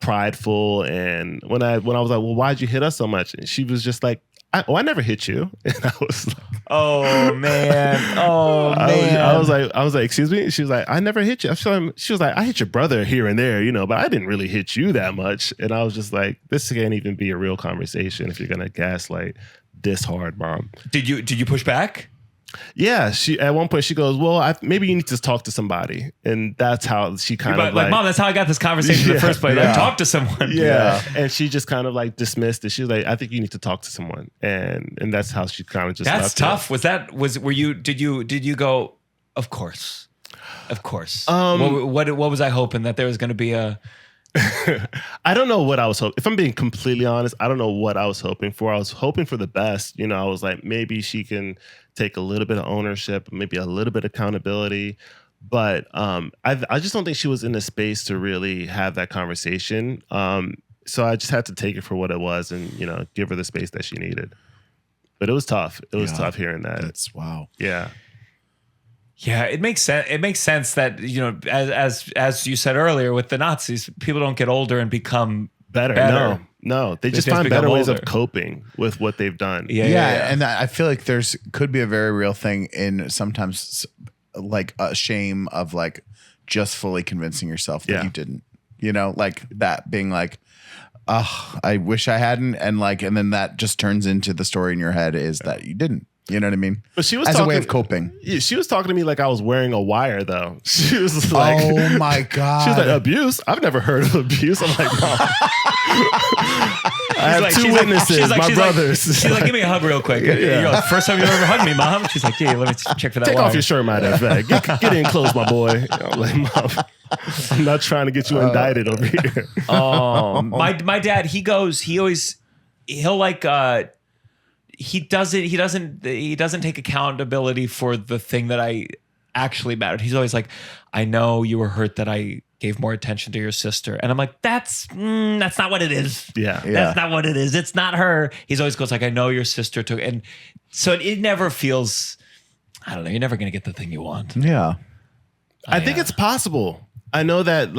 prideful. And when I was like, well, why'd you hit us so much? And she was just like, I never hit you. And I was like, oh man. I was like, excuse me? She was like, I never hit you. She was like, I hit your brother here and there, but I didn't really hit you that much. And I was just like, this can't even be a real conversation if you're gonna gaslight this hard, Mom. Did you push back? Yeah, she at one point she goes, well, maybe you need to talk to somebody. And that's how she kind of like, Mom, that's how I got this conversation in the first place. I talked to someone. Yeah. And she just kind of like dismissed it. She was like, I think you need to talk to someone. And that's how she kind of just That's left tough. it. Did you go, of course. What was I hoping that there was going to be a I don't know what I was hoping. If I'm being completely honest, I don't know what I was hoping for. I was hoping for the best. I was like, maybe she can take a little bit of ownership, maybe a little bit of accountability. But I just don't think she was in a space to really have that conversation. So I just had to take it for what it was and, give her the space that she needed. But it was tough. It was tough hearing that. That's wow. Yeah. Yeah, it makes sense. It makes sense that, as you said earlier with the Nazis, people don't get older and become better. No. They just find better ways of coping with what they've done. Yeah. And I feel like could be a very real thing in sometimes like a shame of like just fully convincing yourself that you didn't, like that being like, oh, I wish I hadn't. And then that just turns into the story in your head is that you didn't. You know what I mean? But she was as a way of coping. Yeah, she was talking to me like I was wearing a wire, though. She was like, "Oh my God!" She was like, "Abuse? I've never heard of abuse." I'm like, "Mom, I have two witnesses, my brothers." She's like, "Give me a hug real quick." Yeah. First time you ever hugged me, Mom. She's like, "Yeah, let me check for that." Take wire. off your shirt, matter of fact. Get in close, my boy. I'm like, Mom, I'm not trying to get you indicted over here. My dad, he doesn't take accountability for the thing that I actually mattered. He's always like, I know you were hurt that I gave more attention to your sister. And I'm like, that's not what it is. Yeah. That's not what it is. It's not her. He's always goes like, I know your sister took, and so it never feels, I don't know, you're never going to get the thing you want. Yeah. I think it's possible. I know that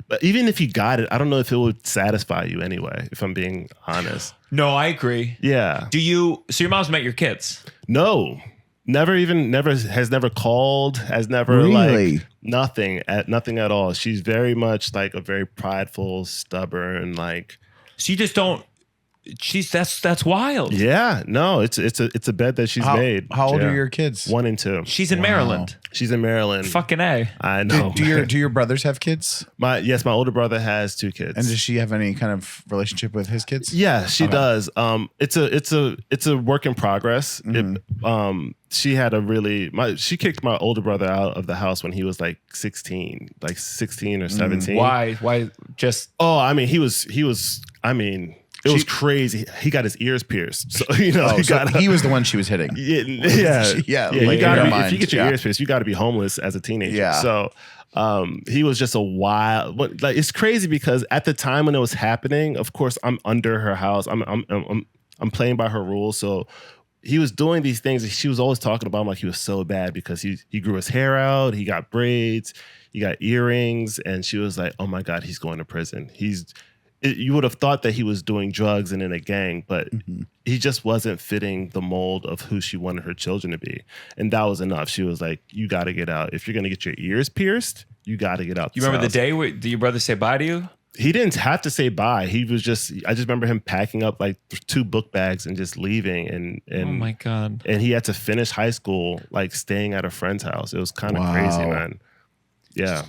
but even if you got it, I don't know if it would satisfy you anyway, if I'm being honest. No, I agree. Yeah. So your mom's met your kids? No. Never has never called, has never Really? like nothing at all. She's very much like a very prideful, stubborn, like So you just don't. That's wild. yeah, no, it's a bet that she's made. How old Yeah. are your kids? 1 and 2. She's in Maryland. She's in Maryland. Fucking A. I know. Do your brothers have kids? my older brother has 2 kids. And does she have any kind of relationship with his kids? Yeah, she does. It's a work in progress. She had she kicked my older brother out of the house when he was like 16 or 17. Why? Just Oh, I mean, he was. I mean, it was crazy. He got his ears pierced, so you know he was the one she was hitting. Yeah. Like, You in gotta her be, mind, if you get your yeah. ears pierced, you got to be homeless as a teenager. Yeah. So. He was just a wild. Like it's crazy because at the time when it was happening, of course, I'm under her house. I'm playing by her rules. So he was doing these things. And she was always talking about him like he was so bad because he grew his hair out. He got braids. He got earrings, and she was like, "Oh my God, he's going to prison." You would have thought that he was doing drugs and in a gang, but he just wasn't fitting the mold of who she wanted her children to be. And that was enough. She was like, you got to get out. If you're going to get your ears pierced, you got to get out. you remember the day where did your brother say bye to you? He didn't have to say bye. I just remember him packing up like 2 book bags and just leaving. And Oh my God. and he had to finish high school, like staying at a friend's house. It was kind of Wow. crazy, man. Yeah.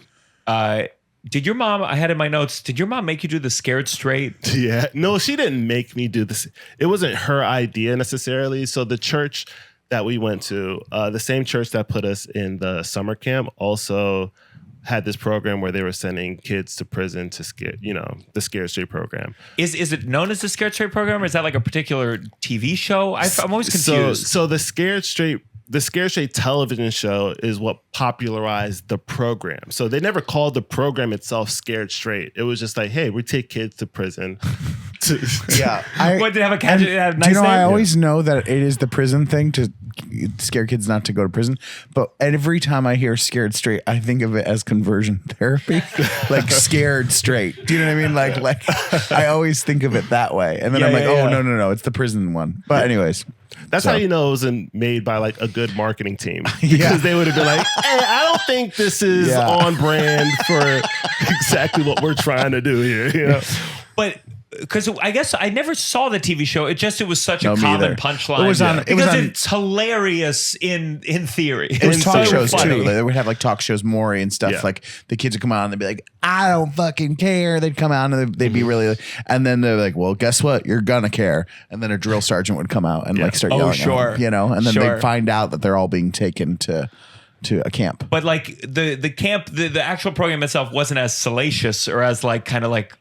Did your mom? I had in my notes. Did your mom make you do the scared straight? Yeah. No, she didn't make me do this. It wasn't her idea necessarily. So the church that we went to, the same church that put us in the summer camp, also had this program where they were sending kids to prison to scare, the Scared Straight program. Is it known as the scared straight program, or is that like a particular TV show? I'm always confused. So the Scared Straight television show is what popularized the program. So they never called the program itself Scared Straight. It was just like, hey, we take kids to prison. Yeah. What did it have a catch? It had a nice Do you know, name? I always know that it is the prison thing to scare kids not to go to prison. But every time I hear scared straight, I think of it as conversion therapy, like scared straight. Do you know what I mean? Like I always think of it that way. And then I'm like, oh, no, it's the prison one. But anyways. That's how you know it was made by like a good marketing team, because they would have been like, hey, I don't think this is on brand for exactly what we're trying to do here. But because I guess I never saw the TV show. It was such a No, me common either. punchline. It was on- it was because on- it's hilarious in theory. It was It's talk so shows funny. too. They would have like talk shows, Maury and stuff. Yeah. Like the kids would come out and they'd be like, I don't fucking care. They'd come out and they'd be really, and then they're like, well, guess what? You're gonna care. And then a drill sergeant would come out and like start Oh, yelling, sure. at them, and then Sure. they'd find out that they're all being taken to a camp. But like the camp, the actual program itself wasn't as salacious or as like kind of like,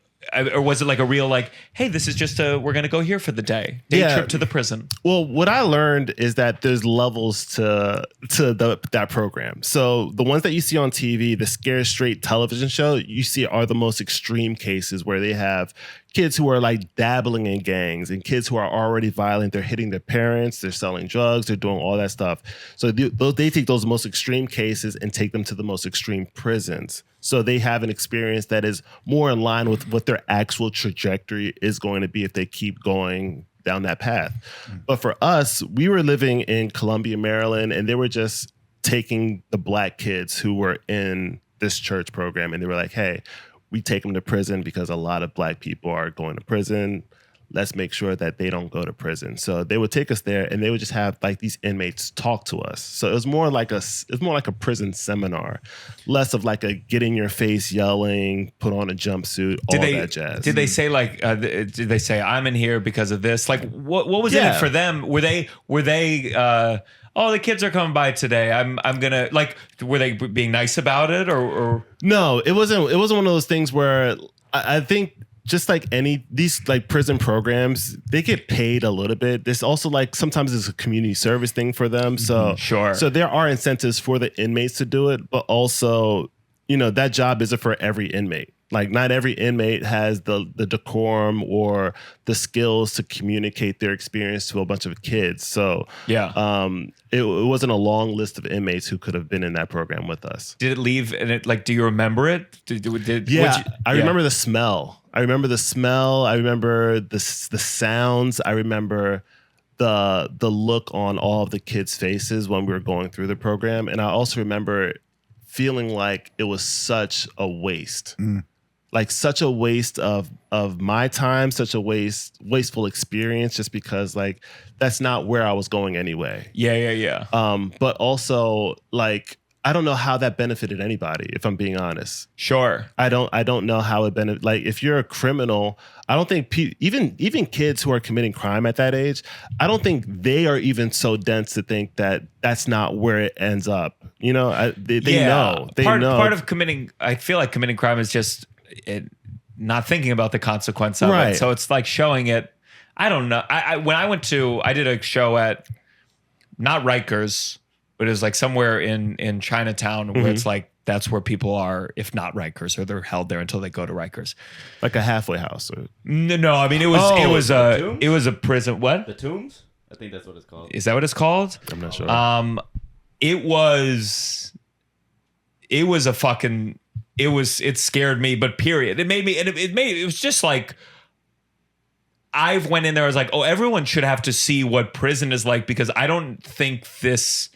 or was it like a real like, hey, this is just we're gonna go here for the day trip to the prison. Well, what I learned is that there's levels to that program. So the ones that you see on TV, the Scared Straight television show, you see are the most extreme cases where they have kids who are like dabbling in gangs and kids who are already violent. They're hitting their parents. They're selling drugs. They're doing all that stuff. So they take those most extreme cases and take them to the most extreme prisons. So they have an experience that is more in line with what their actual trajectory is going to be if they keep going down that path. But for us, we were living in Columbia, Maryland, and they were just taking the black kids who were in this church program, and they were like, hey, we take them to prison because a lot of black people are going to prison. Let's make sure that they don't go to prison. So they would take us there, and they would just have like these inmates talk to us. So it was more like a prison seminar, less of like a get in your face yelling, put on a jumpsuit, all that jazz. Did they say like? Did they say I'm in here because of this? Like, what was in it for them? Were they? Oh, the kids are coming by today. I'm gonna like. Were they being nice about it or? No, it wasn't. It wasn't one of those things where I think. Just like these like prison programs, they get paid a little bit. There's also like sometimes it's a community service thing for them. So So there are incentives for the inmates to do it, but also, that job isn't for every inmate. Like not every inmate has the decorum or the skills to communicate their experience to a bunch of kids. So it wasn't a long list of inmates who could have been in that program with us. Did it leave? And it like, do you remember it? I remember the smell. I remember the smell. I remember the sounds. I remember the look on all of the kids' faces when we were going through the program. And I also remember feeling like it was such a waste. Like such a waste of my time, such a wasteful experience, just because like that's not where I was going anyway. Yeah. But also like I don't know how that benefited anybody, if I'm being honest. Sure. I don't know how it benefit. Like if you're a criminal, I don't think even kids who are committing crime at that age, I don't think they are even so dense to think that that's not where it ends up. You know, they know. They know. Part of committing, I feel like committing crime is just not thinking about the consequence of it. So it's like showing it. I don't know. When I did a show at not Rikers, but it was like somewhere in Chinatown where it's like that's where people are, if not Rikers, or they're held there until they go to Rikers. Like a halfway house. No, I mean it was a prison. What? The Tombs? I think that's what it's called. Is that what it's called? I'm not sure. It scared me, but period. It was just like, I went in there, I was like, oh, everyone should have to see what prison is like, because I don't think this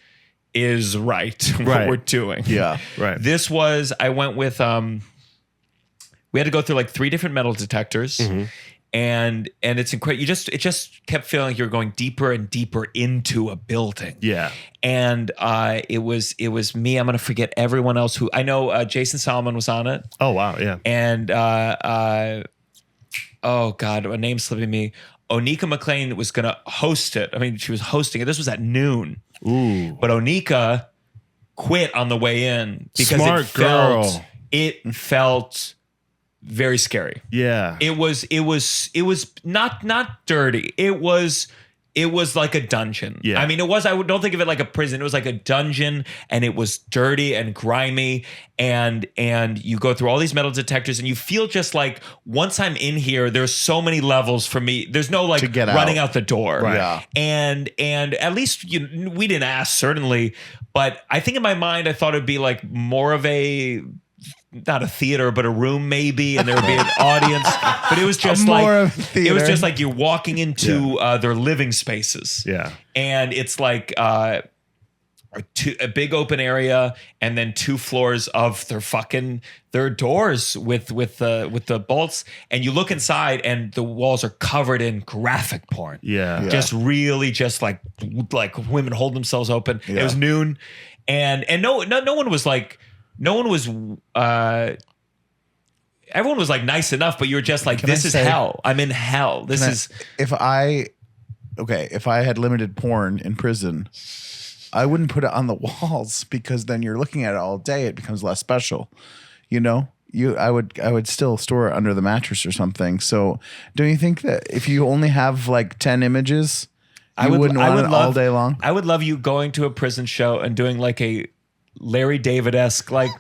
is right, what we're doing. Yeah. Right. I went with, we had to go through like 3 different metal detectors. And it's incredible. It just kept feeling like you were going deeper and deeper into a building. Yeah. And it was me. I'm gonna forget everyone else who I know. Jason Solomon was on it. Oh wow, yeah. And oh God, a name slipping me. Onika McLean was gonna host it. I mean, she was hosting it. This was at noon. Ooh. But Onika quit on the way in because Smart girl. It felt very scary. Yeah. It was not dirty. It was like a dungeon. Yeah. I mean, I don't think of it like a prison. It was like a dungeon, and it was dirty and grimy, and you go through all these metal detectors, and you feel just like, once I'm in here, there's so many levels for me. There's no like running out the door. Right. Yeah. And at least we didn't ask, certainly, but I think in my mind I thought it'd be like more of a, not a theater, but a room maybe, and there would be an audience. But it was just it was just like you're walking into their living spaces. Yeah, and it's like a big open area, and then 2 floors of their doors with the bolts, and you look inside, and the walls are covered in graphic porn. Yeah. Just really just like women hold themselves open. Yeah. It was noon, and no one was like. No one was, everyone was like nice enough, but you were just like, this is hell. I'm in hell. If I had limited porn in prison, I wouldn't put it on the walls, because then you're looking at it all day. It becomes less special. You know, I would still store it under the mattress or something. So don't you think that if you only have like 10 images, you wouldn't want it all day long? I would love you going to a prison show and doing like a Larry David-esque, like,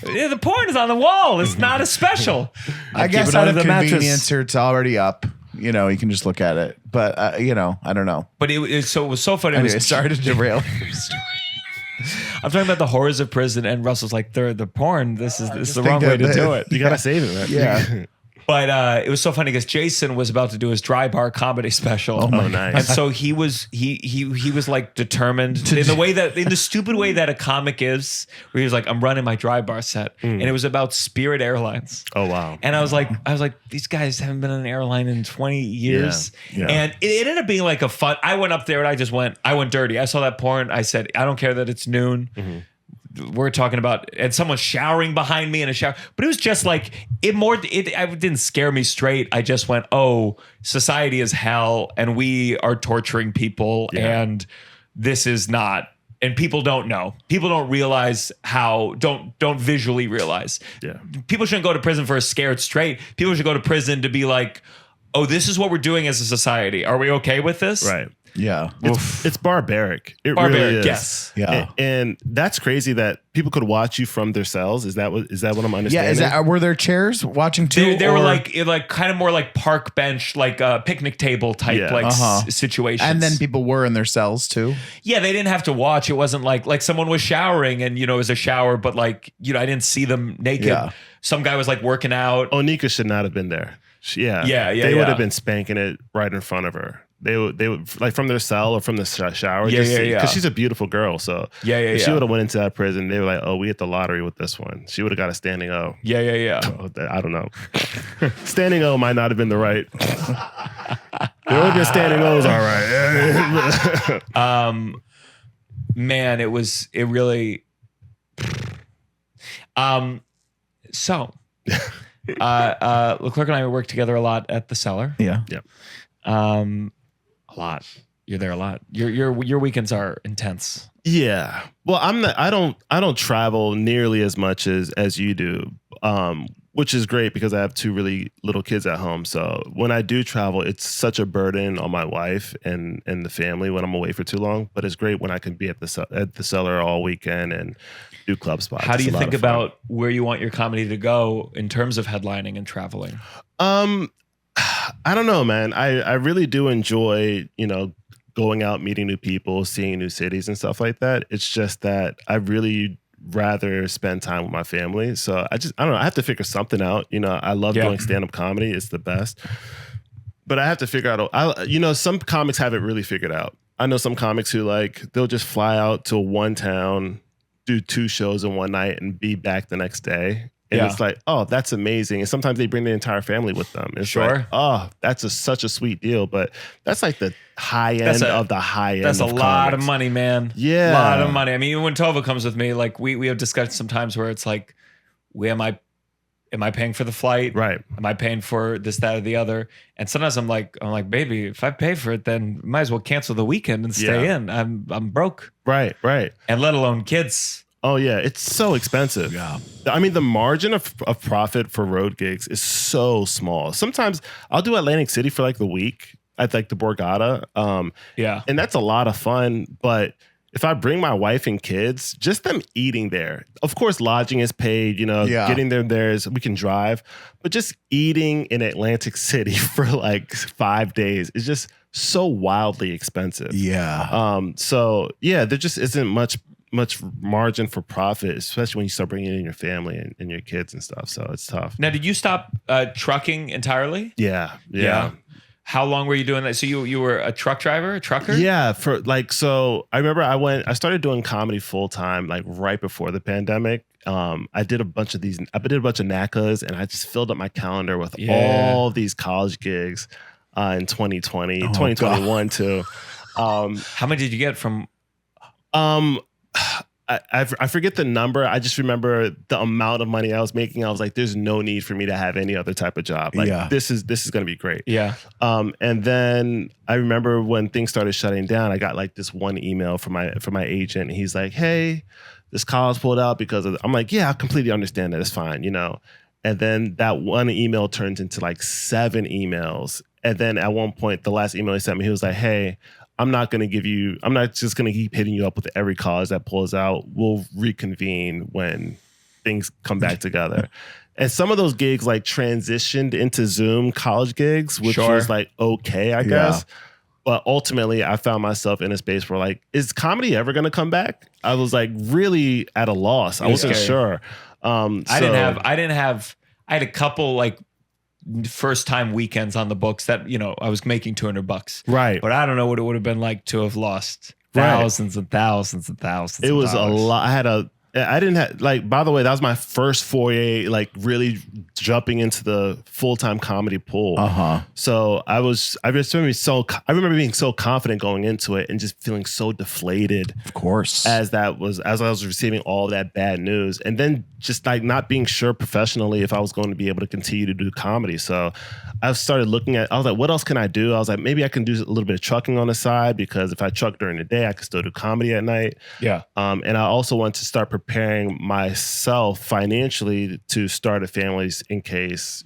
the porn is on the wall. It's not as special. I guess out of convenience, it's already up. You know, you can just look at it. But, I don't know. But it was so funny. Anyway, sorry to derail your story. I'm talking about the horrors of prison, and Russell's like, the porn, this is the wrong way to do it. You got to save it, man. Yeah. But it was so funny because Jason was about to do his dry bar comedy special. Oh, nice. And so he was like determined in the stupid way that a comic is, where he was like, I'm running my dry bar set. And it was about Spirit Airlines. Oh wow. And I was like, these guys haven't been on an airline in 20 years. Yeah. And it ended up being like a fun. I went up there and I went dirty. I saw that porn. I said, I don't care that it's noon. We're talking about, and someone showering behind me in a shower, but it was just like it didn't scare me straight. I just went, oh, society is hell, and we are torturing people, and this is not, and people don't know. People don't realize don't visually realize. Yeah. People shouldn't go to prison for a scared straight. People should go to prison to be like, oh, this is what we're doing as a society. Are we okay with this? Right. Yeah. It's barbaric. It really is. Yes. Yeah. And that's crazy that people could watch you from their cells. Is that what I'm understanding? Yeah. Were there chairs watching too? They were like kind of more like park bench, like a picnic table type situations. And then people were in their cells too. Yeah, they didn't have to watch. It wasn't like someone was showering and it was a shower, but I didn't see them naked. Yeah. Some guy was like working out. Onika should not have been there. They would have been spanking it right in front of her. They would like from their cell or from the shower. Yeah, yeah. Because she's a beautiful girl. So if she would have went into that prison, they were like, oh, we hit the lottery with this one. She would have got a standing O. Yeah. Oh, I don't know. Standing O might not have been the right. There would have been standing O's, all right. Man, it really. So, LeClerc and I work together a lot at the Cellar. Yeah. Yep. A lot. You're there a lot. Your weekends are intense. Yeah. Well, I don't travel nearly as much as you do. Which is great because I have two really little kids at home. So when I do travel, it's such a burden on my wife and the family when I'm away for too long. But it's great when I can be at the Cellar all weekend and do club spots. How do you think about where you want your comedy to go in terms of headlining and traveling? I don't know, man. I really do enjoy, going out, meeting new people, seeing new cities and stuff like that. It's just that I really rather spend time with my family. So I don't know. I have to figure something out. I love doing stand-up comedy. It's the best. But I have to figure out, some comics have it really figured out. I know some comics who they'll just fly out to one town, do 2 shows in one night and be back the next day. And it's like, oh, that's amazing. And sometimes they bring the entire family with them. It's like, oh, that's such a sweet deal. But that's like the high end of the high end. That's a lot comics. of money, man. Yeah. A lot of money. I mean, even when Tova comes with me, we have discussed sometimes where it's like, am I paying for the flight? Right. Am I paying for this, that, or the other? And sometimes I'm like, baby, if I pay for it, then might as well cancel the weekend and stay in. I'm broke. Right. And let alone kids. Oh yeah, it's so expensive. Yeah. I mean, the margin of profit for road gigs is so small. Sometimes I'll do Atlantic City for the week at the Borgata. And that's a lot of fun. But if I bring my wife and kids, just them eating there, of course, lodging is paid, getting there we can drive, but just eating in Atlantic City for 5 days is just so wildly expensive. Yeah. So yeah, there just isn't much margin for profit, especially when you start bringing in your family and your kids and stuff. So it's tough. Now, did you stop trucking entirely? Yeah. How long were you doing that? So you were a trucker? Yeah. So I remember I started doing comedy full time, right before the pandemic. I did a bunch of NACAs and I just filled up my calendar with all these college gigs in 2020, 2021 too. How many did you get from? I forget the number. I just remember the amount of money I was making. I was like, there's no need for me to have any other type of job. This is going to be great. Yeah. And then I remember when things started shutting down, I got this one email from my agent. And he's like, hey, this college pulled out because of I'm like, yeah, I completely understand that. It's fine, And then that one email turns into 7 emails. And then at one point, the last email he sent me, he was like, hey, I'm not just going to keep hitting you up with every cause that pulls out. We'll reconvene when things come back together. And some of those gigs transitioned into Zoom college gigs, which was okay, I guess. But ultimately I found myself in a space where is comedy ever going to come back? I was really at a loss. I wasn't sure. I had a couple first time weekends on the books that I was making $200, right? But I don't know what it would have been like to have lost thousands and thousands and thousands. It was a lot. I didn't have by the way, that was my first foray, really jumping into the full-time comedy pool. So I remember being so confident going into it and just feeling so deflated. Of course. As I was receiving all that bad news, and then just not being sure professionally if I was going to be able to continue to do comedy. So I started looking at, I was like, what else can I do? I was like, maybe I can do a little bit of trucking on the side, because if I truck during the day, I can still do comedy at night. Yeah. And I also want to start preparing myself financially to start a family in case,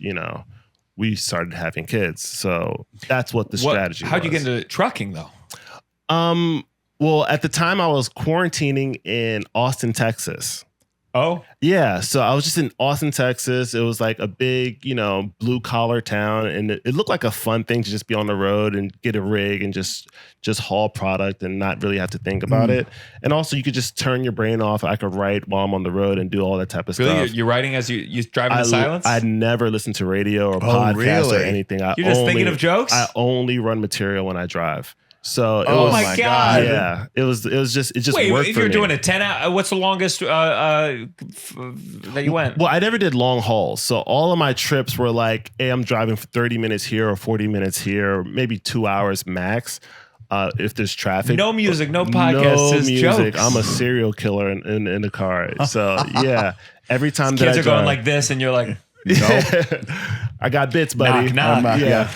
we started having kids. So that's what the strategy was. How'd you get into trucking though? Well, at the time I was quarantining in Austin, Texas. Oh, Yeah, so I was just in Austin, Texas. It was like a big, blue collar town, and it looked like a fun thing to just be on the road and get a rig and just haul product and not really have to think about it. And also, you could just turn your brain off. I could write while I'm on the road and do all that type of really? stuff. You're writing as you drive in silence? I never listen to radio or podcast or really? anything. You're just thinking of jokes? I only run material when I drive. So it Oh was, my God. Yeah, it just Wait, worked if for you're me. doing a 10 hour, what's the longest that you went? Well, I never did long hauls. So all of my trips were like, hey, I'm driving for 30 minutes here or 40 minutes here, or maybe 2 hours max. If there's traffic. No music, no podcast, no just music. jokes. I'm a serial killer in the car. So yeah, every time that Kids I are going drive, like this, and you're like, I got bits, buddy. knock, knock. Yeah.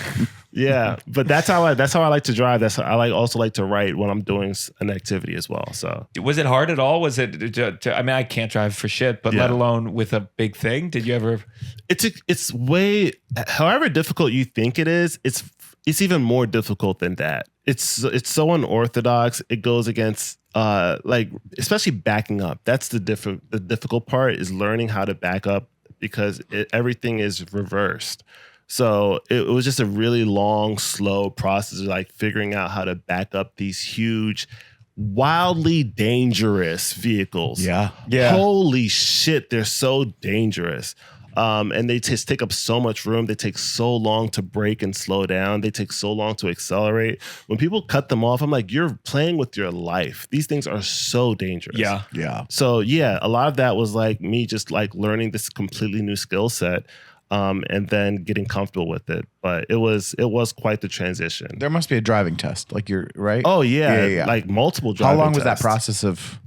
Yeah, but that's how I like to drive. That's how I also like to write when I'm doing an activity as well. So was it hard at all? Was it? I mean, I can't drive for shit, but let alone with a big thing. Did you ever? It's way, however difficult you think it is, it's even more difficult than that. It's so unorthodox. It goes against especially backing up. That's the difficult part, is learning how to back up, because everything is reversed. So it was just a really long, slow process of like figuring out how to back up these huge, wildly dangerous vehicles. Yeah. Holy shit, they're so dangerous. And they just take up so much room. They take so long to brake and slow down. They take so long to accelerate. When people cut them off, I'm like, you're playing with your life. These things are so dangerous. Yeah. So yeah, a lot of that was like me just like learning this completely new skill set. And then getting comfortable with it. But it was quite the transition. There must be a driving test, like you're right. Oh yeah. Like multiple driving How long was that tests. process of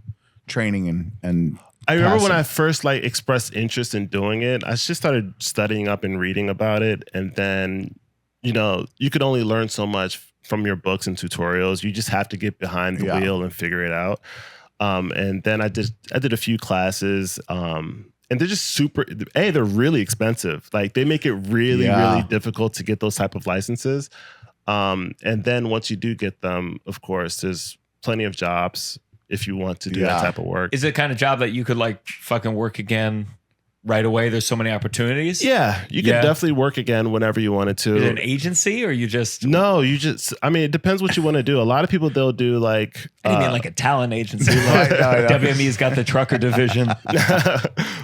training and I remember when passing? I first like expressed interest in doing it, I just started studying up and reading about it. And then, you could only learn so much from your books and tutorials. You just have to get behind the wheel and figure it out. And then I did a few classes. And they're just they're really expensive. Like they make it really, really difficult to get those type of licenses. And then once you do get them, of course, there's plenty of jobs if you want to do that type of work. Is it the kind of job that you could like fucking work again right away? There's so many opportunities. Yeah, you can definitely work again whenever you wanted to. Is it an agency or you just? No, it depends what you want to do. A lot of people, they'll do like. I mean, like a talent agency. Like WME's got the trucker division.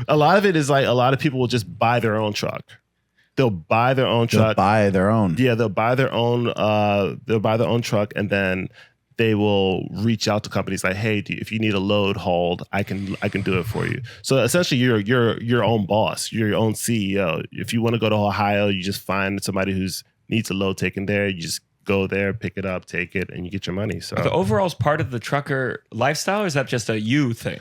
A lot of it is like a lot of people will just buy their own truck. They'll buy their own truck. Buy their own. Yeah, they'll buy their own. They'll buy their own truck, and then they will reach out to companies like, hey, if you need a load hauled, I can do it for you. So essentially, you're your own boss. You're your own CEO. If you want to go to Ohio, you just find somebody who's needs a load taken there. You just go there, pick it up, take it, and you get your money. So the overall's part of the trucker lifestyle, or is that just a you thing?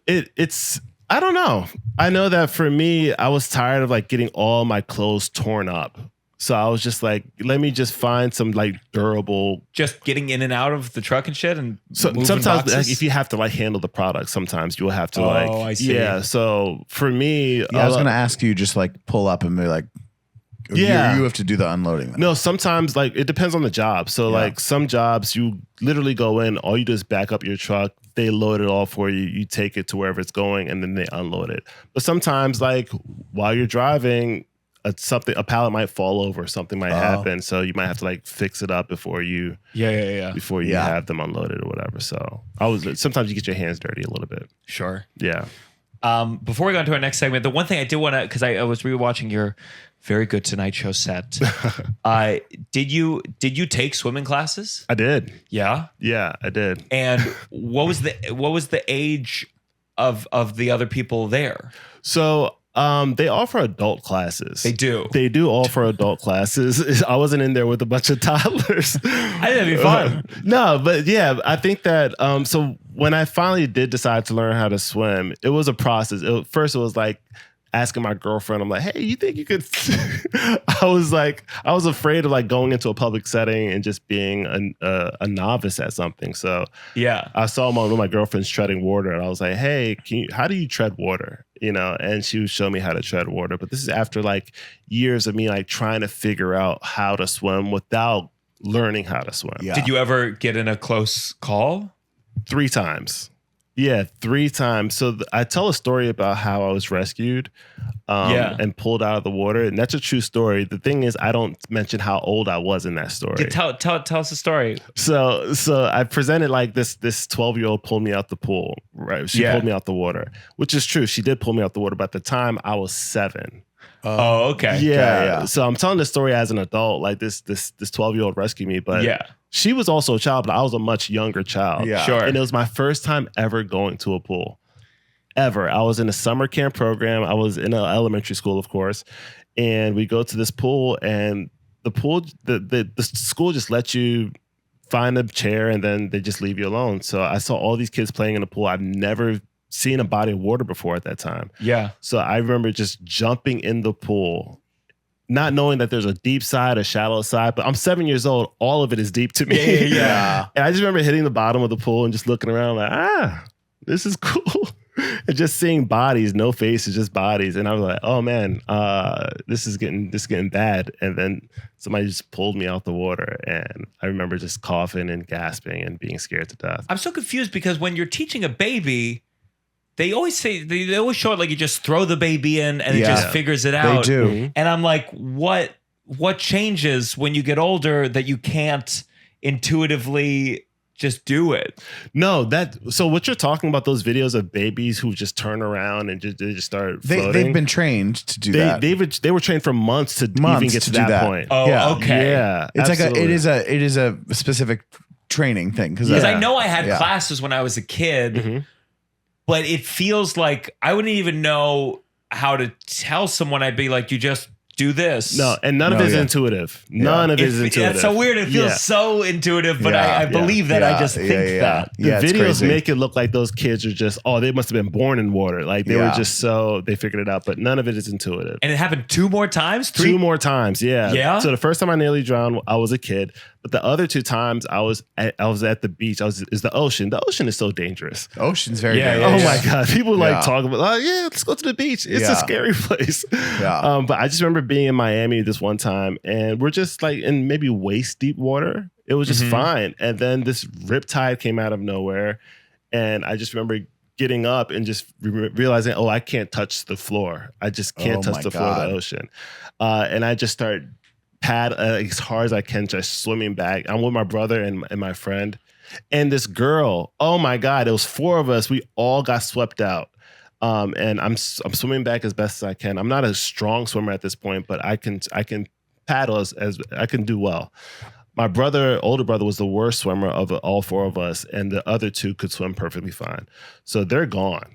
It's I don't know. I know that for me, I was tired of like getting all my clothes torn up. So I was just like, let me just find some like durable. Just getting in and out of the truck and shit, and sometimes boxes? like, if you have to like handle the product, sometimes you'll have to I see. Yeah. So for me, I was gonna ask you just like pull up and be like, you have to do the unloading. Then. No, sometimes like it depends on the job. So like some jobs you literally go in, all you do is back up your truck. They load it all for you. You take it to wherever it's going, and then they unload it. But sometimes like while you're driving, a pallet might fall over, something might happen, so you might have to like fix it up before you before you have them unloaded or whatever. So sometimes you get your hands dirty a little bit. Sure. Yeah. Before we go into our next segment, the one thing I did want to, because I was rewatching your very good Tonight Show set. Did you take swimming classes? I did. Yeah. Yeah, I did. And what was the age of the other people there? So they offer adult classes. They do. They do offer adult classes. I wasn't in there with a bunch of toddlers. I think that'd be fun. No, but yeah, I think that so when I finally did decide to learn how to swim, it was a process. First, it was like asking my girlfriend, I'm like, hey, you think you could? I was afraid of like going into a public setting and just being a novice at something. So yeah, I saw one of my girlfriends treading water, and I was like, hey, how do you tread water? And she would show me how to tread water. But this is after like years of me like trying to figure out how to swim without learning how to swim. Yeah. Did you ever get in a close call? 3 times. Yeah, 3 times. So I tell a story about how I was rescued and pulled out of the water. And that's a true story. The thing is, I don't mention how old I was in that story. Yeah, tell us the story. So I presented like this 12-year-old pulled me out the pool, right? She pulled me out the water, which is true. She did pull me out the water, but at the time I was 7. Oh, okay. Yeah. So I'm telling this story as an adult, like this 12-year-old rescued me, but she was also a child, but I was a much younger child. Yeah. Sure. And it was my first time ever going to a pool. Ever. I was in a summer camp program. I was in an elementary school, of course. And we go to this pool, and the pool, the school just lets you find a chair and then they just leave you alone. So I saw all these kids playing in the pool. I've never seen a body of water before at that time. Yeah. So I remember just jumping in the pool, not knowing that there's a deep side, a shallow side, but I'm 7 years old. All of it is deep to me. Yeah. And I just remember hitting the bottom of the pool and just looking around like, this is cool. And just seeing bodies, no faces, just bodies. And I was like, oh man, this is getting bad. And then somebody just pulled me out the water. And I remember just coughing and gasping and being scared to death. I'm so confused because when you're teaching a baby, they always say they always show it like you just throw the baby in and it just figures it out. They do. And I'm like, what changes when you get older that you can't intuitively just do it? No, so what you're talking about, those videos of babies who just turn around and they just start floating. They've been trained to do that. They were trained for months to even get to that point. Oh, Yeah. okay. Yeah, It's absolutely. like it is a specific training thing because Because I know I had classes when I was a kid, Mm-hmm. but it feels like I wouldn't even know how to tell someone. I'd be like, you just do this. No, and none of it is intuitive. None of it is intuitive. That's so weird. It feels so intuitive, but I believe that. I just think that. The it's videos crazy. make it look like those kids are just, they must have been born in water. Like they were just they figured it out, but none of it is intuitive. And it happened 2 more times? 3? 2 more times, yeah. Yeah? So the first time I nearly drowned, I was a kid. But the other 2 times I was at the beach. Is the ocean. The ocean is so dangerous. Ocean's very Yeah, dangerous. Oh my God. People like Yeah. talk about, let's go to the beach. It's a scary place. Yeah. But I just remember being in Miami this one time and we're just like in maybe waist deep water. It was just fine. And then this riptide came out of nowhere. And I just remember getting up and just realizing, I can't touch the floor. I just can't touch the floor of the ocean. And I just start as hard as I can, just swimming back. I'm with my brother and my friend. And this girl, oh my God, it was 4 of us. We all got swept out. And I'm swimming back as best as I can. I'm not a strong swimmer at this point, but I can paddle as I can do well. My older brother was the worst swimmer of all 4 of us, and the other 2 could swim perfectly fine. So they're gone.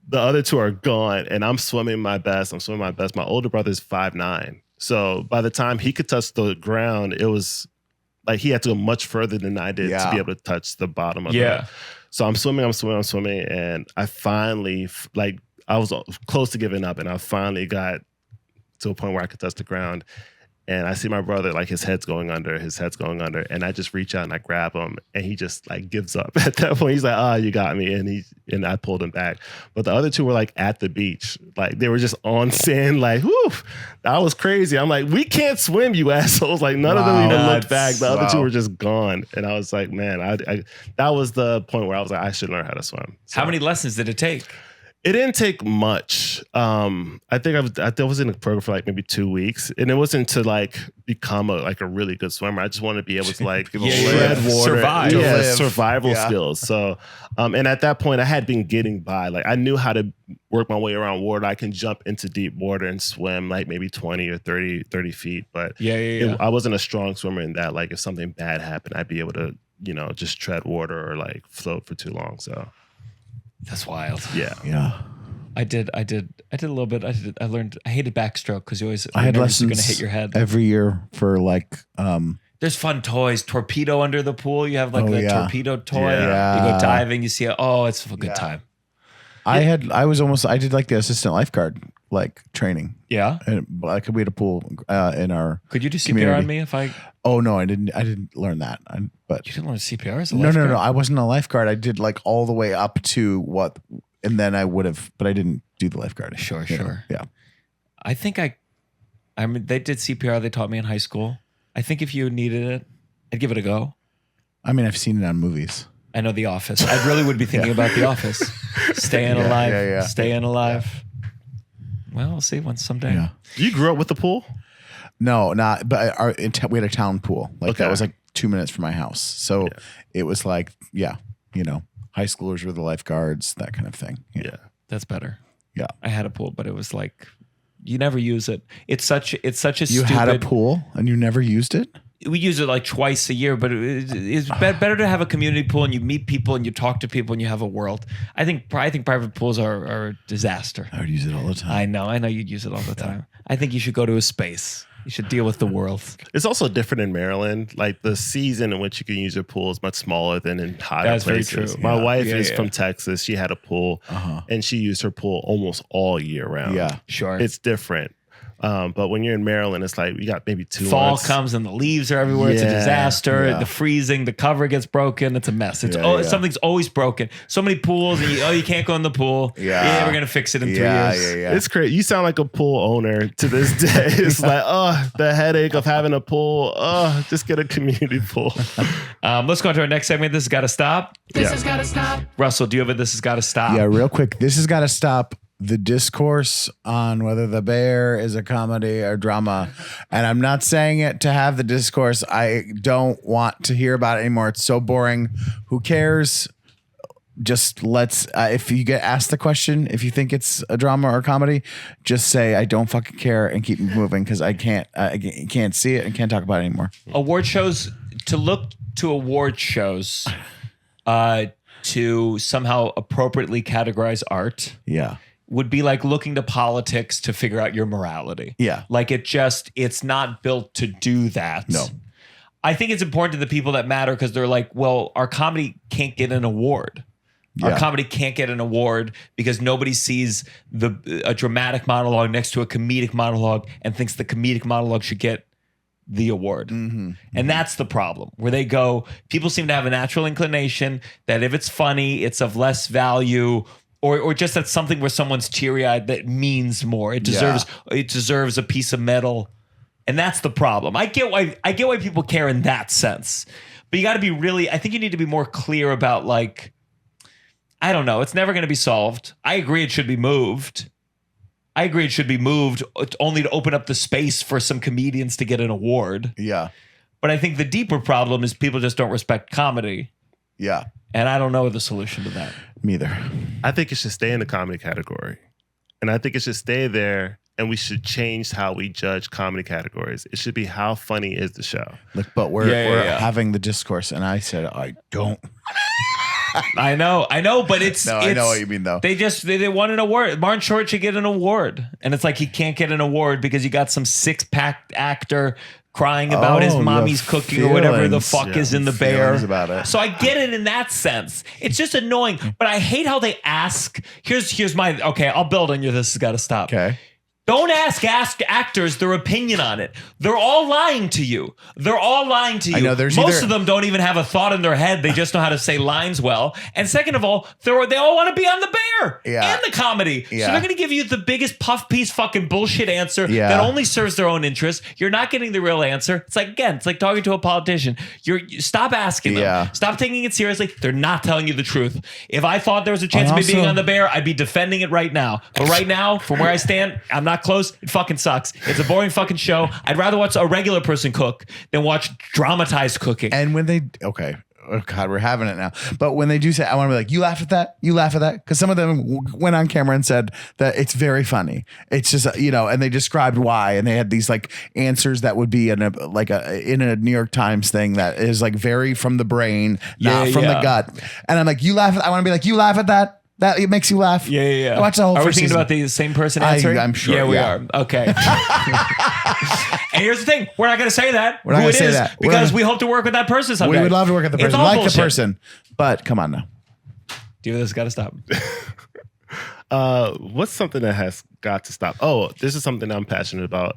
The other 2 are gone, and I'm swimming my best. My older brother is 5'9". So by the time he could touch the ground, it was like he had to go much further than I did to be able to touch the bottom of it. So I'm swimming, and I finally, I was close to giving up, and I finally got to a point where I could touch the ground. And I see my brother, like his head's going under, and I just reach out and I grab him, and he just like gives up at that point. He's like, you got me, and I pulled him back. But the other 2 were like at the beach, like they were just on sand, like, whew, that was crazy. I'm like, we can't swim, you assholes. Like none of them even looked back. The other 2 were just gone, and I was like, man, I that was the point where I was like, I should learn how to swim. So, How many lessons did it take? it didn't take much. I think I was in a program for like maybe 2 weeks, and it wasn't to like become a really good swimmer. I just wanted to be able to like tread water, survive, survival skills. So, and at that point, I had been getting by. Like I knew how to work my way around water. I can jump into deep water and swim like maybe 20 or 30 feet. But I wasn't a strong swimmer in that. Like if something bad happened, I'd be able to just tread water or like float for too long. So. That's wild. Yeah. I did a little bit. I learned. I hated backstroke because you always. I had lessons lessons going to hit your head every year for like. There's fun toys. Torpedo under the pool. You have like torpedo toy. Yeah. You go diving. You see it. Oh, it's a good time. I did like the assistant lifeguard like training. Yeah. And we had a pool in our. Could you do CPR community. on me if I? Oh no, I didn't learn that. But You didn't learn CPR as a no. lifeguard? I wasn't a lifeguard. I did like all the way up to what, and then I would have, but I didn't do the lifeguard. Sure. Yeah. I think I mean, they did CPR. They taught me in high school. I think if you needed it, I'd give it a go. I mean, I've seen it on movies. I know The Office. I really would be thinking about The Office. Staying alive. Staying alive. Well, we'll see someday. Yeah. You grew up with a pool? No, not. But we had a town pool. Like that was like 2 minutes from my house. So it was like, high schoolers were the lifeguards, that kind of thing. Yeah. That's better. Yeah. I had a pool, but it was like you never use it. It's such a You had a pool and you never used it? We use it like twice a year, but it's better to have a community pool and you meet people and you talk to people and you have a world. I think private pools are a disaster. I would use it all the time. I know you'd use it all the time. I think you should go to a space. You should deal with the world. It's also different in Maryland. Like the season in which you can use your pool is much smaller than in higher That's places. very true. My wife is from Texas. She had a pool and she used her pool almost all year round. Yeah. Sure. It's different. But when you're in Maryland, it's like you got maybe 2 Fall months. comes and the leaves are everywhere. It's a disaster. Yeah. The freezing, the cover gets broken. It's a mess. Something's always broken. So many pools, and you can't go in the pool. Yeah. We're gonna fix it in 3 years. Yeah. It's crazy. You sound like a pool owner to this day. It's like, the headache of having a pool. Just get a community pool. Let's go on to our next segment. This has got to stop. This has gotta stop. Russell, do you have a This has got to stop? Yeah, real quick. This has got to stop the discourse on whether The Bear is a comedy or drama. And I'm not saying it to have the discourse. I don't want to hear about it anymore. It's so boring. Who cares? Just if you get asked the question, if you think it's a drama or a comedy, just say, I don't fucking care and keep moving because I can't see it and can't talk about it anymore. Award shows, to look to award shows to somehow appropriately categorize art. Yeah. Would be like looking to politics to figure out your morality. Yeah. Like it's not built to do that. No. I think it's important to the people that matter because they're like, well, our comedy can't get an award. Yeah. Our comedy can't get an award because nobody sees a dramatic monologue next to a comedic monologue and thinks the comedic monologue should get the award. And that's the problem where they go, people seem to have a natural inclination that if it's funny, it's of less value or just that's something where someone's teary-eyed that means more. It deserves a piece of metal. And that's the problem. I get why people care in that sense. But you got to be really, I think you need to be more clear about like, I don't know. It's never going to be solved. I agree it should be moved. Only to open up the space for some comedians to get an award. Yeah. But I think the deeper problem is people just don't respect comedy. Yeah. And I don't know the solution to that. Me either. I think it should stay in the comedy category. And I think it should stay there. And we should change how we judge comedy categories. It should be how funny is the show. Look, but we're having the discourse, and I said I don't. I know, but I know what you mean though. They want an award. Martin Short should get an award, and it's like he can't get an award because you got some 6-pack actor crying about his mommy's cooking or whatever the fuck is in The Bear. About it. So I get it in that sense. It's just annoying, but I hate how they ask. Here's my okay. I'll build on you. This has got to stop. Okay. Don't ask actors their opinion on it. They're all lying to you. I know most of them don't even have a thought in their head. They just know how to say lines well. And second of all, they all want to be on The Bear and the comedy. Yeah. So they're going to give you the biggest puff piece fucking bullshit answer that only serves their own interest. You're not getting the real answer. It's like talking to a politician. You stop asking them. Stop taking it seriously. They're not telling you the truth. If I thought there was a chance of me being on The Bear, I'd be defending it right now. But right now, from where I stand, I'm not close. It fucking sucks. It's a boring fucking show. I'd rather watch a regular person cook than watch dramatized cooking. And when they oh God, we're having it now. But when they do say, I want to be like, you laugh at that, because some of them went on camera and said that it's very funny. It's just and they described why, and they had these like answers that would be in a New York Times thing that is like very from the brain, not from the gut. And I'm like, you laugh at. I want to be like, you laugh at that. That it makes you laugh. Yeah. I watched the whole Are we first thinking season. about the same person answering? I'm sure. Yeah, we are. Okay. And here's the thing: we're not going to say that. We're not going to say that because we hope to work with that person someday. We would love to work with the person, like the person. But come on now. Dude, this got to stop. What's something that has got to stop? Oh, this is something I'm passionate about.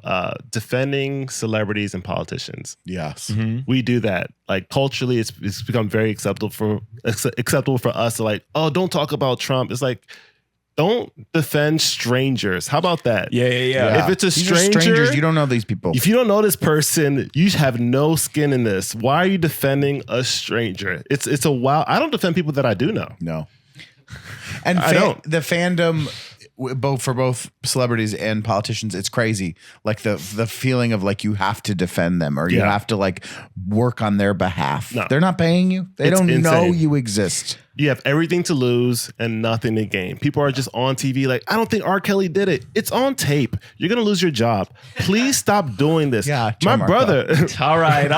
Defending celebrities and politicians. Yes. Mm-hmm. We do that. Like culturally, it's become very acceptable for us to like, oh, don't talk about Trump. It's like, don't defend strangers. How about that? Yeah. If it's a These are stranger, strangers, you don't know these people. if you don't know this person, you have no skin in this. Why are you defending a stranger? It's a wild. I don't defend people that I do know. No. And I don't. the fandom, for both celebrities and politicians, it's crazy. Like the feeling of like you have to defend them or you have to like work on their behalf. No. They're not paying you. They It's don't know insane. you exist. You have everything to lose and nothing to gain. People are just on TV like, I don't think R. Kelly did it. It's on tape. You're going to lose your job. Please stop doing this. Yeah, my Gianmarco. brother. All right.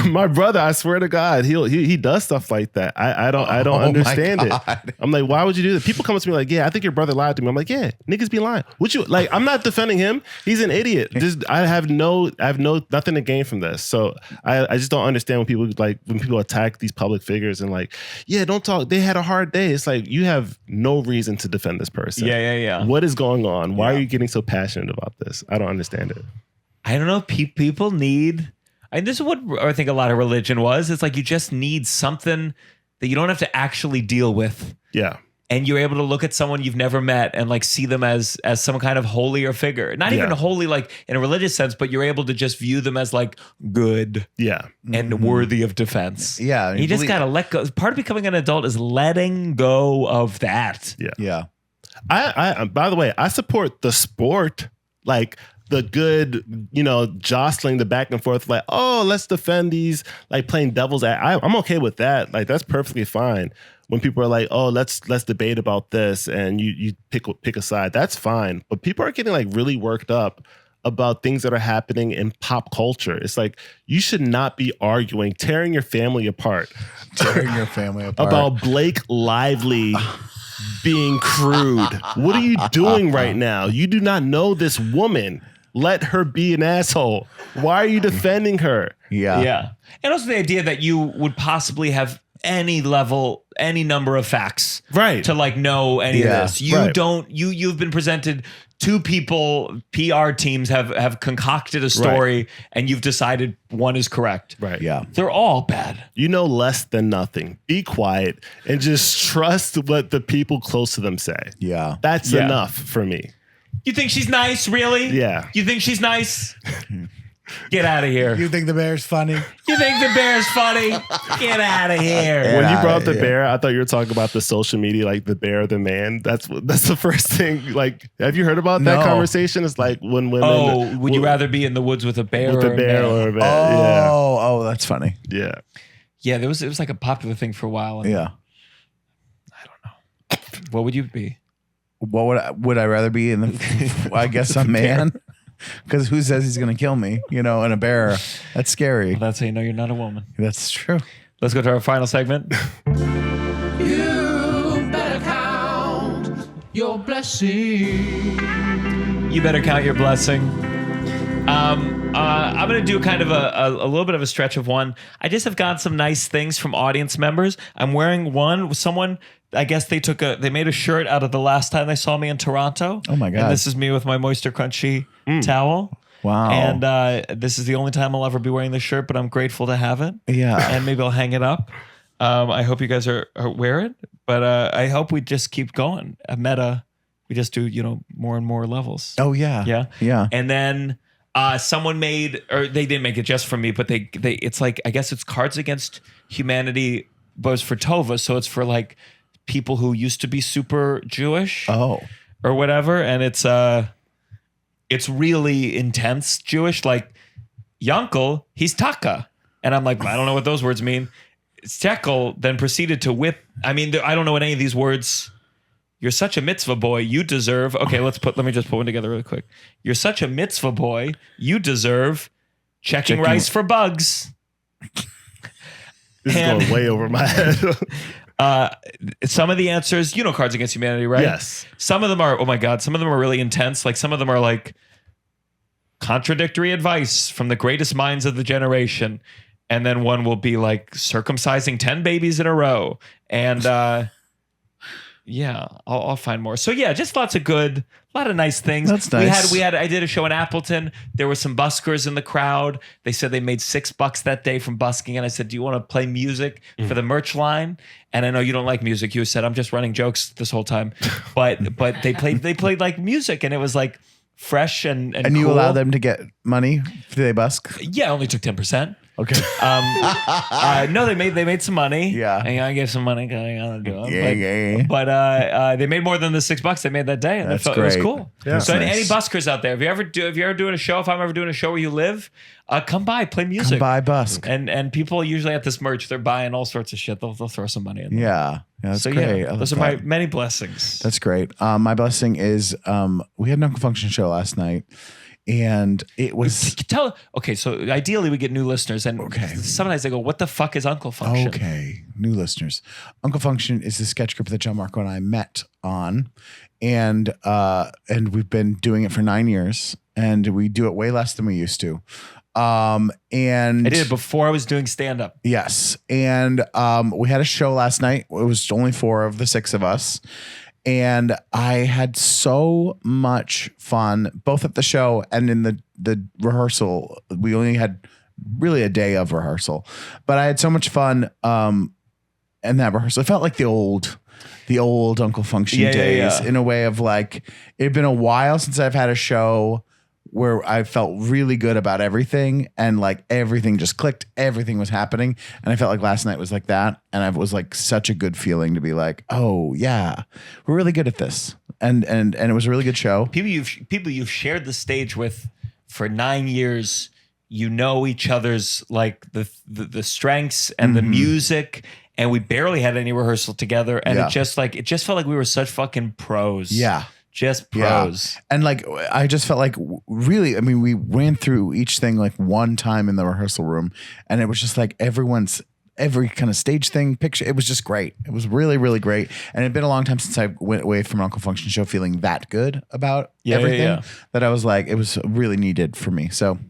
My brother, I swear to God, he does stuff like that. I don't my understand it. God. I'm like, why would you do that? People come up to me like, yeah, I think your brother lied to me. I'm like, yeah, niggas be lying. Would you like? I'm not defending him. He's an idiot. I have nothing to gain from this. So I just don't understand when people attack these public figures and like, yeah, don't talk. They had a hard day. It's like you have no reason to defend this person. Yeah. What is going on? Why are you getting so passionate about this? I don't understand it. I don't know. People need. And this is what I think a lot of religion was. It's like you just need something that you don't have to actually deal with. Yeah. And you're able to look at someone you've never met and like see them as some kind of holier figure. Not even holy like in a religious sense, but you're able to just view them as like good Yeah. and worthy of defense. Yeah. You just gotta let go. Part of becoming an adult is letting go of that. Yeah. I by the way, I support the sport, like the good, jostling the back and forth, like, oh, let's defend these, like playing devil's I'm okay with that. Like that's perfectly fine. When people are like, oh, let's debate about this and you pick a side, that's fine. But people are getting like really worked up about things that are happening in pop culture. It's like you should not be arguing, tearing your family apart. About Blake Lively being crude. What are you doing right now? You do not know this woman. Let her be an asshole. Why are you defending her? Yeah. And also the idea that you would possibly have any number of facts Right. to like know any of this. Right. You've been presented two people, PR teams have concocted a story and you've decided one is correct. Right. Yeah. They're all bad. You know less than nothing. Be quiet and just trust what the people close to them say. Yeah. That's enough for me. You think she's nice, really? Yeah. You think she's nice? Get out of here. You think the bear's funny? You think the bear's funny? Get out of here. When you brought up the bear, I thought you were talking about the social media, like the bear or the man. That's the first thing. Like, have you heard about that conversation? It's like when women. Oh, would you rather be in the woods with a bear with or a bear man? or a bear? Oh, that's funny. Yeah. Yeah, it was like a popular thing for a while. And Yeah. what would you be? What would I rather be in the? I guess a man. Because who says he's gonna kill me? And a bear. That's scary. Well, that's how you know you're not a woman. That's true. Let's go to our final segment. You better count your blessings. You better count your blessing. I'm going to do kind of a little bit of a stretch of one. I just have gotten some nice things from audience members. I'm wearing one. Someone, I guess they made a shirt out of the last time they saw me in Toronto. Oh my God. And this is me with my Moisture Crunchy towel. Wow. And this is the only time I'll ever be wearing this shirt, but I'm grateful to have it. Yeah. And maybe I'll hang it up. I hope you guys are wear it, but I hope we just keep going. We just do, more and more levels. Oh yeah. Yeah. Yeah. And then someone made, or they didn't make it just for me, but they it's like, I guess it's Cards Against Humanity, but it's for Tova. So it's for like people who used to be super Jewish Oh. or whatever. And it's really intense Jewish. Like Yankel, he's Taka. And I'm like, I don't know what those words mean. Stekel then proceeded to whip. I mean, I don't know what any of these words. You're such a mitzvah boy. You deserve. Okay, let me just put one together really quick. You're such a mitzvah boy. You deserve checking rice for bugs. This is going way over my head. Some of the answers, Cards Against Humanity, right? Yes. Some of them are, oh my God, some of them are really intense. Like some of them are like contradictory advice from the greatest minds of the generation. And then one will be like circumcising 10 babies in a row. And Yeah, I'll find more. So yeah, just lots of good, a lot of nice things. That's nice. I did a show in Appleton. There were some buskers in the crowd. They said they made $6 that day from busking, and I said, "Do you want to play music for the merch line?" And I know you don't like music. You said, "I'm just running jokes this whole time," but they played like music, and it was like fresh and And you cool. allow them to get money? Do they busk? Yeah, I only took 10%. Okay. No, they made some money. Yeah. and I gave some money. But Yeah. they made more than the $6 they made that day, and That's it was great. cool. Yeah. So That's any nice. buskers out there, if you're ever doing a show, if I'm ever doing a show where you live, come by, play music, Buy busk. and people usually at this merch, they're buying all sorts of shit. They'll throw some money in. There. Yeah. That's So great. yeah, I those love are my that. many blessings. That's great. My blessing is we had an Uncle Function show last night, and it was Okay, so ideally we get new listeners, and sometimes they go, "What the fuck is Uncle Function?" okay. New listeners, Uncle Function is the sketch group that Gianmarco and I met on, and we've been doing it for 9 years, and we do it way less than we used to. And I did it before I was doing stand up. Yes. And we had a show last night. It was only 4 of the 6 of us. And I had so much fun, both at the show and in the rehearsal. We only had really a day of rehearsal, but I had so much fun in that rehearsal. It felt like the old Uncle Function days in a way of like, it had been a while since I've had a show where I felt really good about everything, and like everything just clicked, everything was happening. And I felt like last night was like that. And it was like such a good feeling to be like, oh yeah, we're really good at this. And it was a really good show. People you've shared the stage with for 9 years, you know each other's like the strengths and the music, and we barely had any rehearsal together, and Yeah. it just felt like we were such fucking pros. Yeah. Just pros. Yeah. And like, I just felt like really, I mean, we ran through each thing like one time in the rehearsal room, and it was just like every kind of stage thing, picture. It was just great. It was really, really great. And it'd been a long time since I went away from Uncle Function show feeling that good about everything that I was like, it was really needed for me. So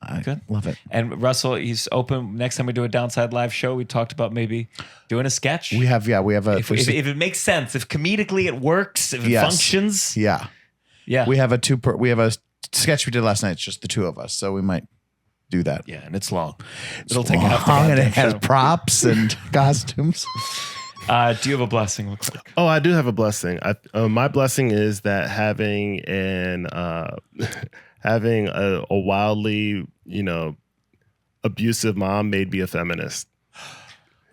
I Good. love it. And Russell, he's open. Next time we do a Downside Live show, we talked about maybe doing a sketch. We have a, if it makes sense, if comedically it works, if it Yes. functions. yeah. Yeah. We have a sketch we did last night. It's just the 2 of us. So we might do that. Yeah, and it's long. It'll take half the Long, and it goddamn has show. props and costumes. Do you have a blessing, LeClerc? Oh, I do have a blessing. My blessing is that having a wildly, abusive mom made me a feminist.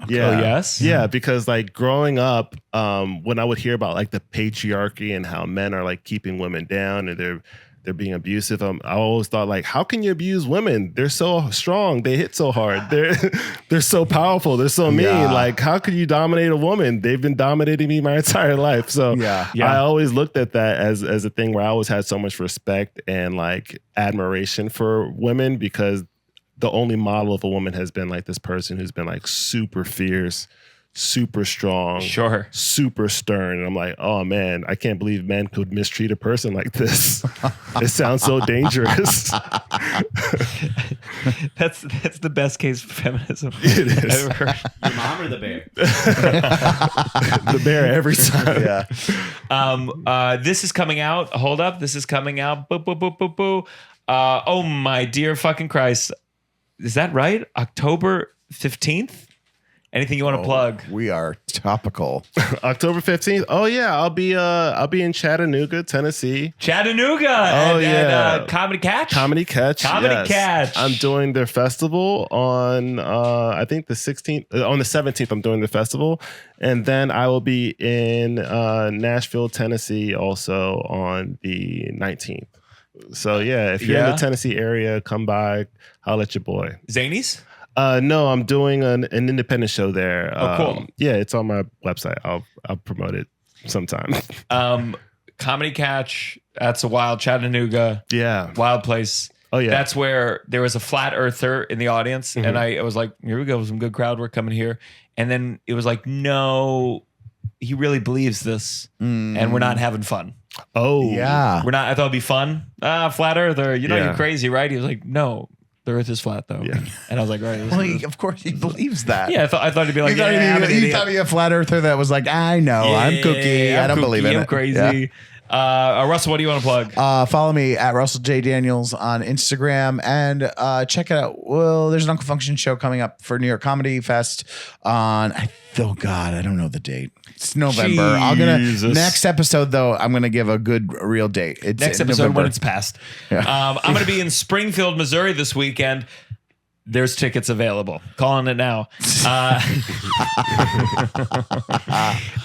Yeah. Oh, yes? Yeah, because like growing up, when I would hear about like the patriarchy and how men are like keeping women down and they're being abusive, I always thought like, how can you abuse women? They're so strong. They hit so hard. They're so powerful. They're so mean. Yeah. Like, how could you dominate a woman? They've been dominating me my entire life. So Yeah. I always looked at that as a thing where I always had so much respect and like admiration for women, because the only model of a woman has been like this person who's been like super fierce, super strong, Sure. super stern. And I'm like, oh man, I can't believe men could mistreat a person like this. It sounds so dangerous. That's the best case for feminism It I've is. ever heard. Your mom or the bear? The bear every time. Yeah. This is coming out. Hold up. This is coming out. Boo, boo, boo, boo, boo. Oh my dear fucking Christ. Is that right? October 15th? Anything you want to plug? We are topical. October 15th. Oh yeah, I'll be in Chattanooga, Tennessee. Chattanooga. Oh, yeah. Comedy Catch? Comedy Catch. Comedy yes. Catch. I'm doing their festival on I think the 16th. On the 17th, I'm doing the festival. And then I will be in Nashville, Tennessee also on the 19th. So yeah, if you're in Yeah. the Tennessee area, come by, holla at your boy. Zanies? No, I'm doing an independent show there. Oh, cool. Yeah, it's on my website. I'll promote it sometime. Comedy Catch. That's a wild Chattanooga. Yeah. Wild place. Oh yeah. That's where there was a flat earther in the audience. And I was like, here we go. Some good crowd work coming here. And then it was like, no, he really believes this. And we're not having fun. Oh Yeah. We're not. I thought it'd be fun. Flat earther. Yeah. You're crazy, right? He was like, no, The Earth is flat, though. Yeah. And I was like, right. Well, of course he believes that. Yeah, I thought he'd be like, You thought I'm an he'd idiot. be a flat earther that was like, I know, I'm kooky. I don't believe in it. I'm crazy. Russell, what do you want to plug? Follow me at Russell J. Daniels on Instagram and check it out. Well, there's an Uncle Function show coming up for New York Comedy Fest on, I don't know the date. It's November. Jesus. Next episode though, I'm gonna give a good real date. It's Next episode November. when it's past. I'm going to be in Springfield, Missouri this weekend. There's tickets available. Calling it now.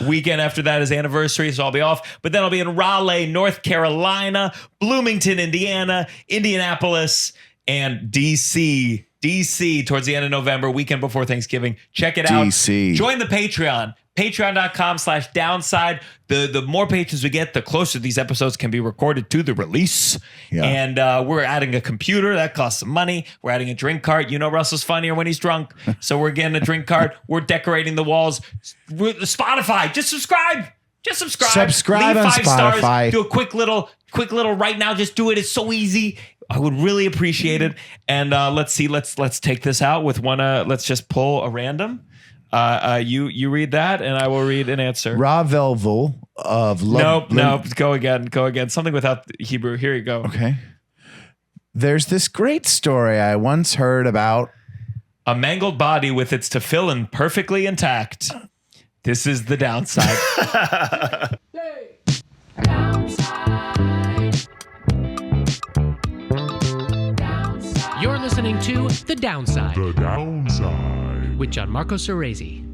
Weekend after that is anniversary, so I'll be off. But then I'll be in Raleigh, North Carolina, Bloomington, Indiana, Indianapolis, and DC. DC towards the end of November, weekend before Thanksgiving. Check it out. DC. Join the Patreon. Patreon.com/downside. The more patrons we get, the closer these episodes can be recorded to the release. Yeah. And we're adding a computer. That costs some money. We're adding a drink cart. You know Russell's funnier when he's drunk. So we're getting a drink cart. We're decorating the walls. Spotify. Just subscribe. Subscribe Leave on 5 Spotify. stars. Do a quick little right now. Just do it. It's so easy. I would really appreciate it. And let's see. Let's take this out with one. Let's just pull a random. You read that, and I will read an answer. Ravelvul of love. Nope. Go again. Something without Hebrew. Here you go. Okay. There's this great story I once heard about a mangled body with its tefillin perfectly intact. This is the downside. You're listening to The Downside The Downside. with Gianmarco Soresi.